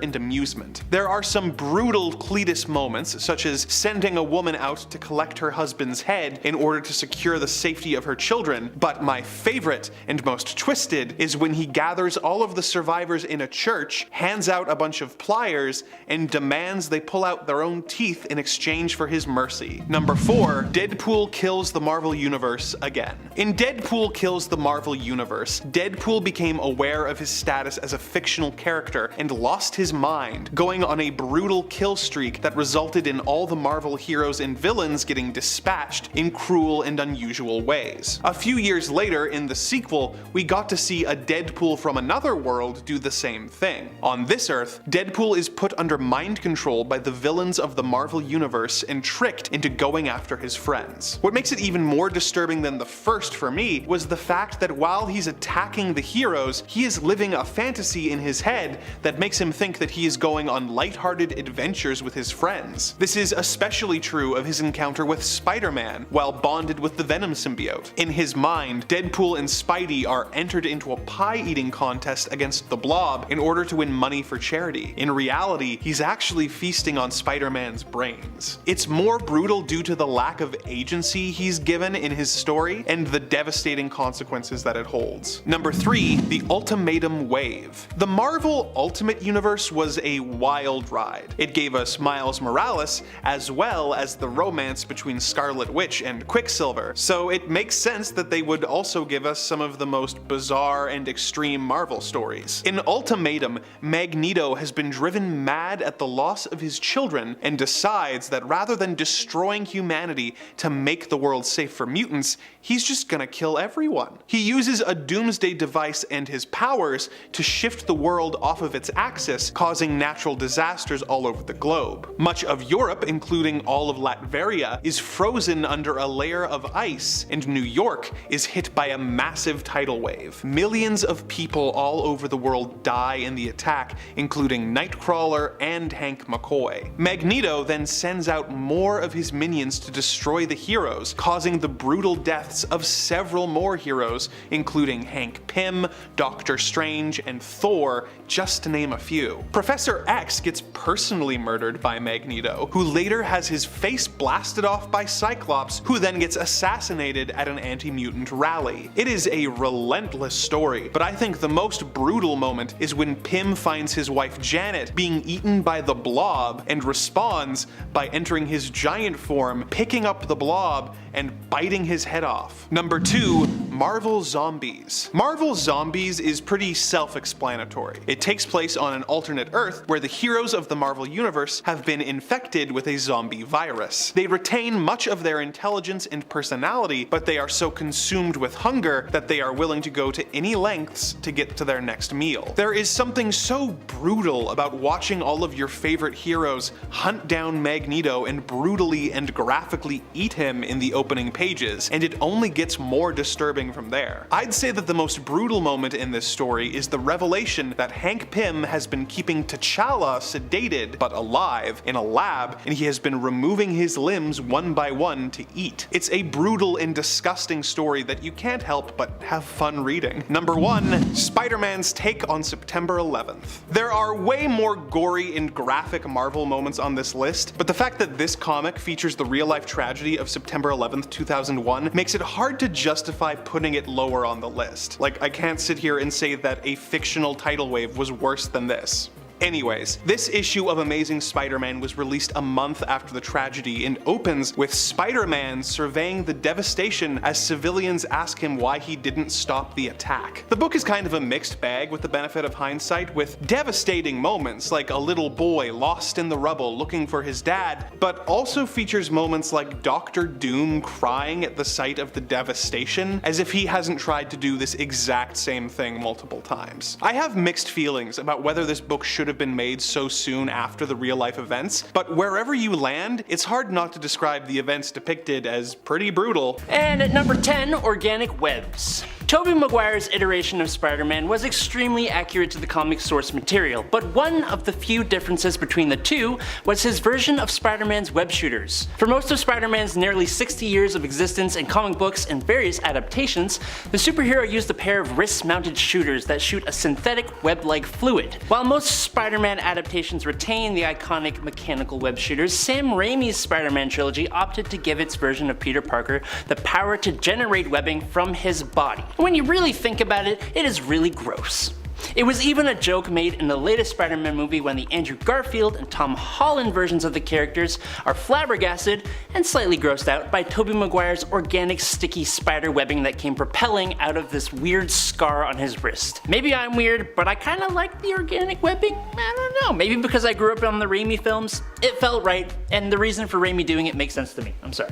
and amusement. There are some brutal Cletus moments, such as sending a woman out to collect her husband's head in order to secure the safety of her children, but my favorite and most twisted is when he gathers all of the survivors in a church, hands out a bunch of pliers, and demands they pull out their own teeth in exchange for his mercy. Number 4. Deadpool kills the Marvel Universe again. In Deadpool Kills the Marvel Universe, Deadpool became aware of his status as a fictional character and lost his mind, going on a brutal kill streak that resulted in all the Marvel heroes and villains getting dispatched in cruel and unusual ways. A few years later, in the sequel, we got to see a Deadpool from another world do the same thing. On this Earth, Deadpool is put under mind control by the villains of the Marvel Universe and tricked into going after his friends. What makes it even more disturbing than the first for me was the fact that while he's attacking the heroes, he is living a fantasy in his head that makes him think that he is going on lighthearted adventures with his friends. This is especially true of his encounter with Spider-Man while bonded with the Venom symbiote. In his mind, Deadpool and Spidey are entered into a pie-eating contest against the Blob in order to win money for charity. In reality, he's actually feasting on Spider-Man's brains. It's more brutal due to the lack of agency he's given in his story and the devastating consequences that it holds. Number 3, the Ultimatum Wave. The Marvel Ultimate Universe was a wild ride. It gave us Miles Morales as well as the romance between Scarlet Witch and Quicksilver, so it makes sense that they would also give us some of the most bizarre and extreme Marvel stories. In Ultimatum, Magneto has been driven mad at the loss of his children and decides that rather than destroying humanity to make the world safe for mutants, he's just gonna kill everyone. He uses a Doomsday device and his powers to shift the world off of its axis, causing natural disasters all over the globe. Much of Europe, including all of Latveria, is frozen under a layer of ice, and New York is hit by a massive tidal wave. Millions of people all over the world die in the attack, including Nightcrawler and Hank McCoy. Magneto then sends out more of his minions to destroy the heroes, causing the brutal deaths of several more heroes, including Hank Pym, Doctor Strange, and Thor, just to name a few. Professor X gets personally murdered by Magneto, who later has his face blasted off by Cyclops, who then gets assassinated at an anti-mutant rally. It is a relentless story, but I think the most brutal moment is when Pym finds his wife Janet being eaten by the Blob and responds by entering his giant form, picking up the Blob, and biting his head off. Number 2, Marvel Zombies. Marvel Zombies is pretty self-explanatory. It takes place on an alternate Earth where the heroes of the Marvel Universe have been infected with a zombie virus. They retain much of their intelligence and personality, but they are so consumed with hunger that they are willing to go to any lengths to get to their next meal. There is something so brutal about watching all of your favorite heroes hunt down Magneto and brutally and graphically eat him in the opening pages, and it only gets more disturbing from there. I'd say that the most brutal moment in this story is the revelation that Hank Pym has been keeping T'Challa sedated but alive in a lab, and he has been removing his limbs one by one to eat. It's a brutal and disgusting story that you can't help but have fun reading. Number 1, Spider-Man's take on September 11th. There are way more gory and graphic Marvel moments on this list, but the fact that this comic features the real-life tragedy of September 11th, 2001 makes it hard to justify putting it lower on the list. Like, I can't sit here and say that a fictional tidal wave was worse than this. Anyways, this issue of Amazing Spider-Man was released a month after the tragedy and opens with Spider-Man surveying the devastation as civilians ask him why he didn't stop the attack. The book is kind of a mixed bag with the benefit of hindsight, with devastating moments like a little boy lost in the rubble looking for his dad, but also features moments like Dr. Doom crying at the sight of the devastation, as if he hasn't tried to do this exact same thing multiple times. I have mixed feelings about whether this book should have been made so soon after the real-life events, but wherever you land, it's hard not to describe the events depicted as pretty brutal. And at number 10, Organic Webs. Tobey Maguire's iteration of Spider-Man was extremely accurate to the comic source material, but one of the few differences between the two was his version of Spider-Man's web shooters. For most of Spider-Man's nearly 60 years of existence in comic books and various adaptations, the superhero used a pair of wrist-mounted shooters that shoot a synthetic web-like fluid. While most Spider-Man adaptations retain the iconic mechanical web shooters, Sam Raimi's Spider-Man trilogy opted to give its version of Peter Parker the power to generate webbing from his body. When you really think about it, it is really gross. It was even a joke made in the latest Spider-Man movie when the Andrew Garfield and Tom Holland versions of the characters are flabbergasted and slightly grossed out by Tobey Maguire's organic sticky spider webbing that came propelling out of this weird scar on his wrist. Maybe I'm weird, but I kinda like the organic webbing? I don't know, maybe because I grew up on the Raimi films, it felt right, and the reason for Raimi doing it makes sense to me. I'm sorry.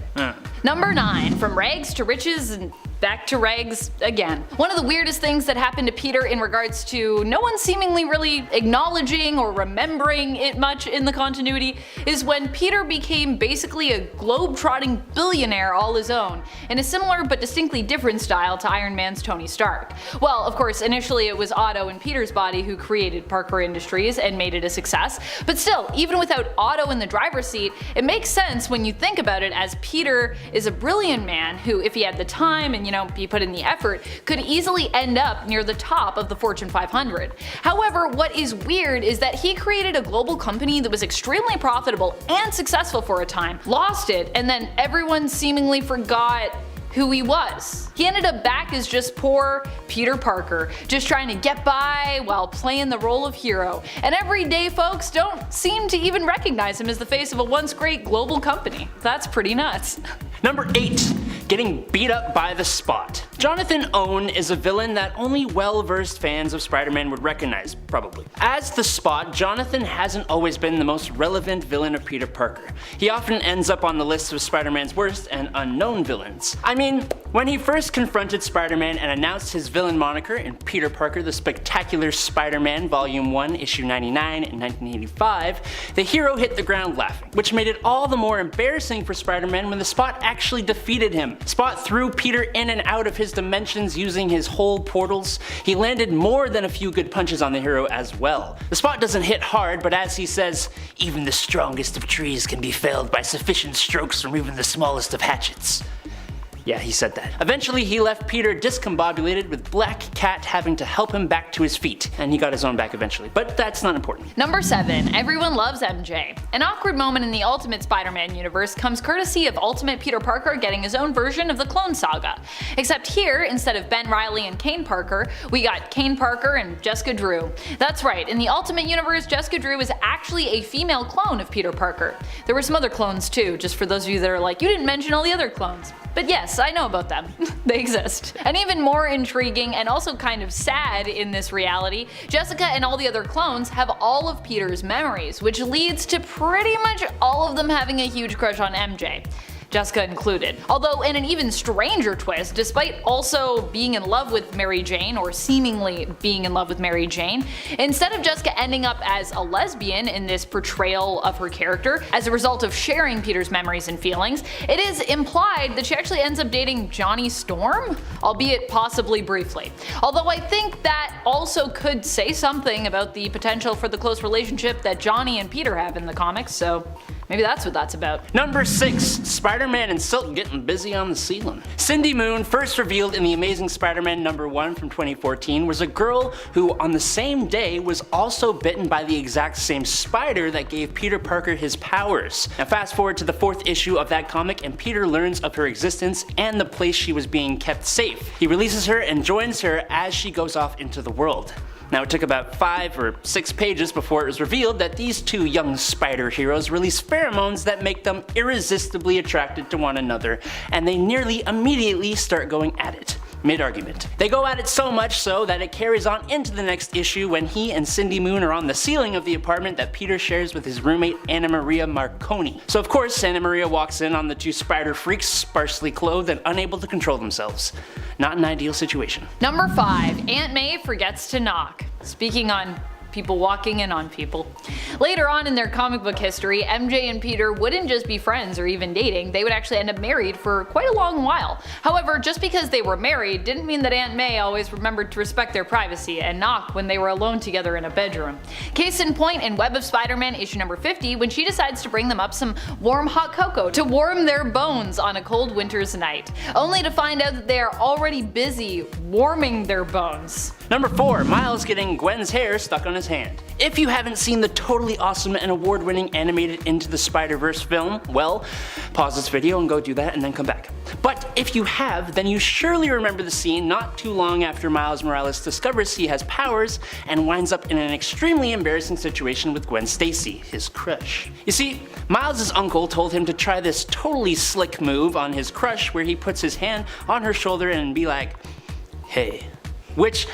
Number 9, from rags to riches and back to rags again. One of the weirdest things that happened to Peter in regards to no one seemingly really acknowledging or remembering it much in the continuity is when Peter became basically a globe-trotting billionaire all his own, in a similar but distinctly different style to Iron Man's Tony Stark. Well, of course, initially it was Otto and Peter's body who created Parker Industries and made it a success, but still, even without Otto in the driver's seat, it makes sense when you think about it, as Peter is a brilliant man who, if he had the time and he put in the effort, could easily end up near the top of the Fortune 500. However, what is weird is that he created a global company that was extremely profitable and successful for a time, lost it, and then everyone seemingly forgot who he was. He ended up back as just poor Peter Parker, just trying to get by while playing the role of hero. And everyday folks don't seem to even recognize him as the face of a once great global company. That's pretty nuts. Number 8. Getting beat up by the Spot. Jonathan Owen is a villain that only well-versed fans of Spider-Man would recognize, probably. As the Spot, Jonathan hasn't always been the most relevant villain of Peter Parker. He often ends up on the list of Spider-Man's worst and unknown villains. I mean, when he first confronted Spider-Man and announced his villain moniker in Peter Parker the Spectacular Spider-Man Volume 1, Issue 99 in 1985, the hero hit the ground laughing, which made it all the more embarrassing for Spider-Man when the Spot actually defeated him. Spot threw Peter in and out of his dimensions using his whole portals. He landed more than a few good punches on the hero as well. The Spot doesn't hit hard, but as he says, even the strongest of trees can be felled by sufficient strokes from even the smallest of hatchets. Yeah, he said that. Eventually, he left Peter discombobulated, with Black Cat having to help him back to his feet, and he got his own back eventually, but that's not important. Number 7. Everyone loves MJ. An awkward moment in the Ultimate Spider-Man universe comes courtesy of Ultimate Peter Parker getting his own version of the Clone Saga. Except here, instead of Ben Reilly and Kane Parker, we got Kane Parker and Jessica Drew. That's right, in the Ultimate universe, Jessica Drew is actually a female clone of Peter Parker. There were some other clones too, just for those of you that are like, you didn't mention all the other clones. But yes, I know about them. They exist. And even more intriguing and also kind of sad in this reality, Jessica and all the other clones have all of Peter's memories, which leads to pretty much all of them having a huge crush on MJ. Jessica included. Although in an even stranger twist, despite also being in love with Mary Jane, or seemingly being in love with Mary Jane, instead of Jessica ending up as a lesbian in this portrayal of her character as a result of sharing Peter's memories and feelings, it is implied that she actually ends up dating Johnny Storm, albeit possibly briefly. Although I think that also could say something about the potential for the close relationship that Johnny and Peter have in the comics, so maybe that's what that's about. Number 6. Spider-Man and Silk getting busy on the ceiling. Cindy Moon, first revealed in the Amazing Spider-Man number 1 from 2014, was a girl who on the same day was also bitten by the exact same spider that gave Peter Parker his powers. Now fast forward to the 4th issue of that comic and Peter learns of her existence and the place she was being kept safe. He releases her and joins her as she goes off into the world. Now it took about 5 or 6 pages before it was revealed that these two young spider heroes release pheromones that make them irresistibly attracted to one another, and they nearly immediately start going at it. Mid-argument. They go at it so much so that it carries on into the next issue when he and Cindy Moon are on the ceiling of the apartment that Peter shares with his roommate Anna Maria Marconi. So of course Anna Maria walks in on the two spider freaks sparsely clothed and unable to control themselves. Not an ideal situation. Number 5. Aunt May forgets to knock. Speaking on people walking in on people. Later on in their comic book history, MJ and Peter wouldn't just be friends or even dating, they would actually end up married for quite a long while. However, just because they were married didn't mean that Aunt May always remembered to respect their privacy and knock when they were alone together in a bedroom. Case in point in Web of Spider-Man issue number 50, when she decides to bring them up some warm hot cocoa to warm their bones on a cold winter's night, only to find out that they are already busy warming their bones. Number 4, Miles getting Gwen's hair stuck on his hand. If you haven't seen the totally awesome and award-winning animated Into the Spider-Verse film, well, pause this video and go do that and then come back. But if you have, then you surely remember the scene not too long after Miles Morales discovers he has powers and winds up in an extremely embarrassing situation with Gwen Stacy, his crush. You see, Miles' uncle told him to try this totally slick move on his crush where he puts his hand on her shoulder and be like, "Hey." Which,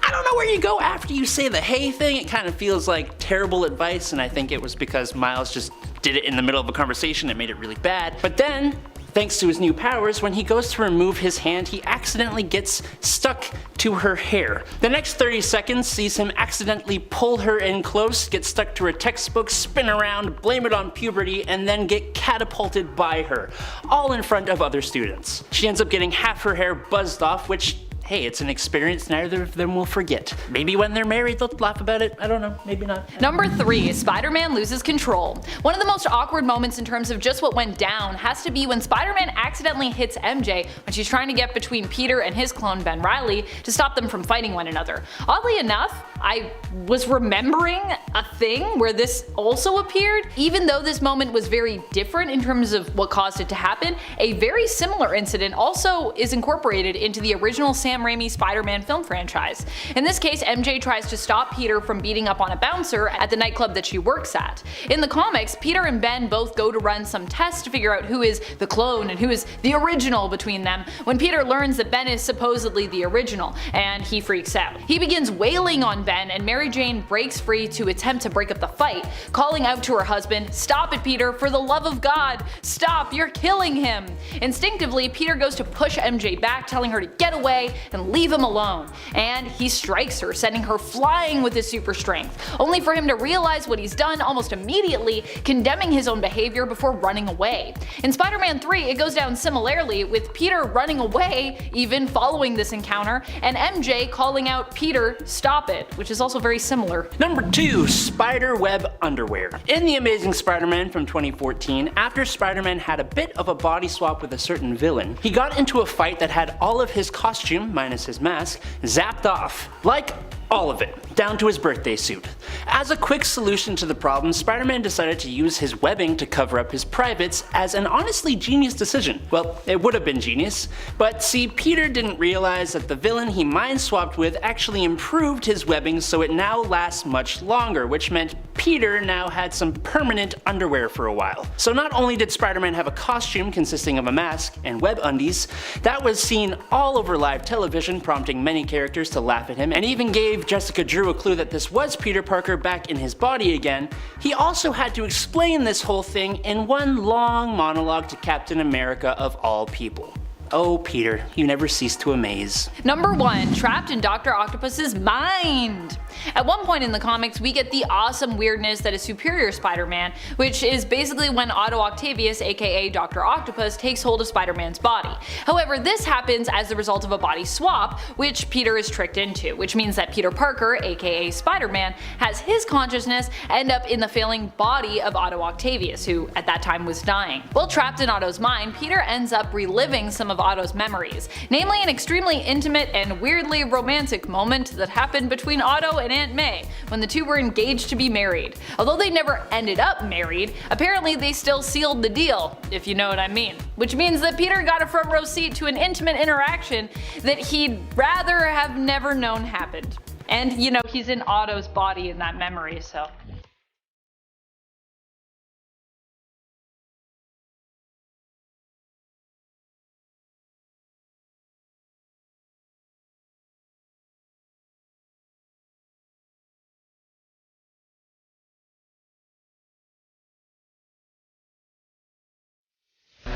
I don't know where you go after you say the "hey" thing. It kind of feels like terrible advice, and I think it was because Miles just did it in the middle of a conversation and made it really bad. But then, thanks to his new powers, when he goes to remove his hand, he accidentally gets stuck to her hair. The next 30 seconds sees him accidentally pull her in close, get stuck to her textbook, spin around, blame it on puberty, and then get catapulted by her, all in front of other students. She ends up getting half her hair buzzed off, which, hey, it's an experience neither of them will forget. Maybe when they're married they'll laugh about it, I don't know, maybe not. Number 3, Spider-Man loses control. One of the most awkward moments in terms of just what went down has to be when Spider-Man accidentally hits MJ when she's trying to get between Peter and his clone Ben Reilly to stop them from fighting one another. Oddly enough, I was remembering a thing where this also appeared. Even though this moment was very different in terms of what caused it to happen, a very similar incident also is incorporated into the original Sam Raimi Spider-Man film franchise. In this case, MJ tries to stop Peter from beating up on a bouncer at the nightclub that she works at. In the comics, Peter and Ben both go to run some tests to figure out who is the clone and who is the original between them, when Peter learns that Ben is supposedly the original, and he freaks out. He begins wailing on Ben, and Mary Jane breaks free to attempt to break up the fight, calling out to her husband, "Stop it, Peter, for the love of God! Stop, you're killing him!" Instinctively, Peter goes to push MJ back, telling her to get away and leave him alone, and he strikes her, sending her flying with his super strength, only for him to realize what he's done almost immediately, condemning his own behavior before running away. In Spider-Man 3, it goes down similarly, with Peter running away even following this encounter, and MJ calling out, "Peter, stop it," which is also very similar. Number 2, Spider-Web underwear. In The Amazing Spider-Man from 2014, after Spider-Man had a bit of a body swap with a certain villain, he got into a fight that had all of his costume, minus his mask, zapped off. Like, all of it, down to his birthday suit. As a quick solution to the problem, Spider-Man decided to use his webbing to cover up his privates as an honestly genius decision. Well, it would have been genius, but see, Peter didn't realize that the villain he mind swapped with actually improved his webbing so it now lasts much longer, which meant Peter now had some permanent underwear for a while. So not only did Spider-Man have a costume consisting of a mask and web undies that was seen all over live television, prompting many characters to laugh at him, and even gave Jessica Drew a clue that this was Peter Parker back in his body again, he also had to explain this whole thing in one long monologue to Captain America of all people. Oh, Peter, you never cease to amaze. Number 1, trapped in Dr. Octopus's mind. At one point in the comics, we get the awesome weirdness that is Superior Spider-Man, which is basically when Otto Octavius, aka Dr. Octopus, takes hold of Spider-Man's body. However, this happens as the result of a body swap, which Peter is tricked into, which means that Peter Parker, aka Spider-Man, has his consciousness end up in the failing body of Otto Octavius, who at that time was dying. While trapped in Otto's mind, Peter ends up reliving some of Otto's memories, namely an extremely intimate and weirdly romantic moment that happened between Otto and Aunt May when the two were engaged to be married. Although they never ended up married, apparently they still sealed the deal, if you know what I mean. Which means that Peter got a front row seat to an intimate interaction that he'd rather have never known happened. And you know, he's in Otto's body in that memory, so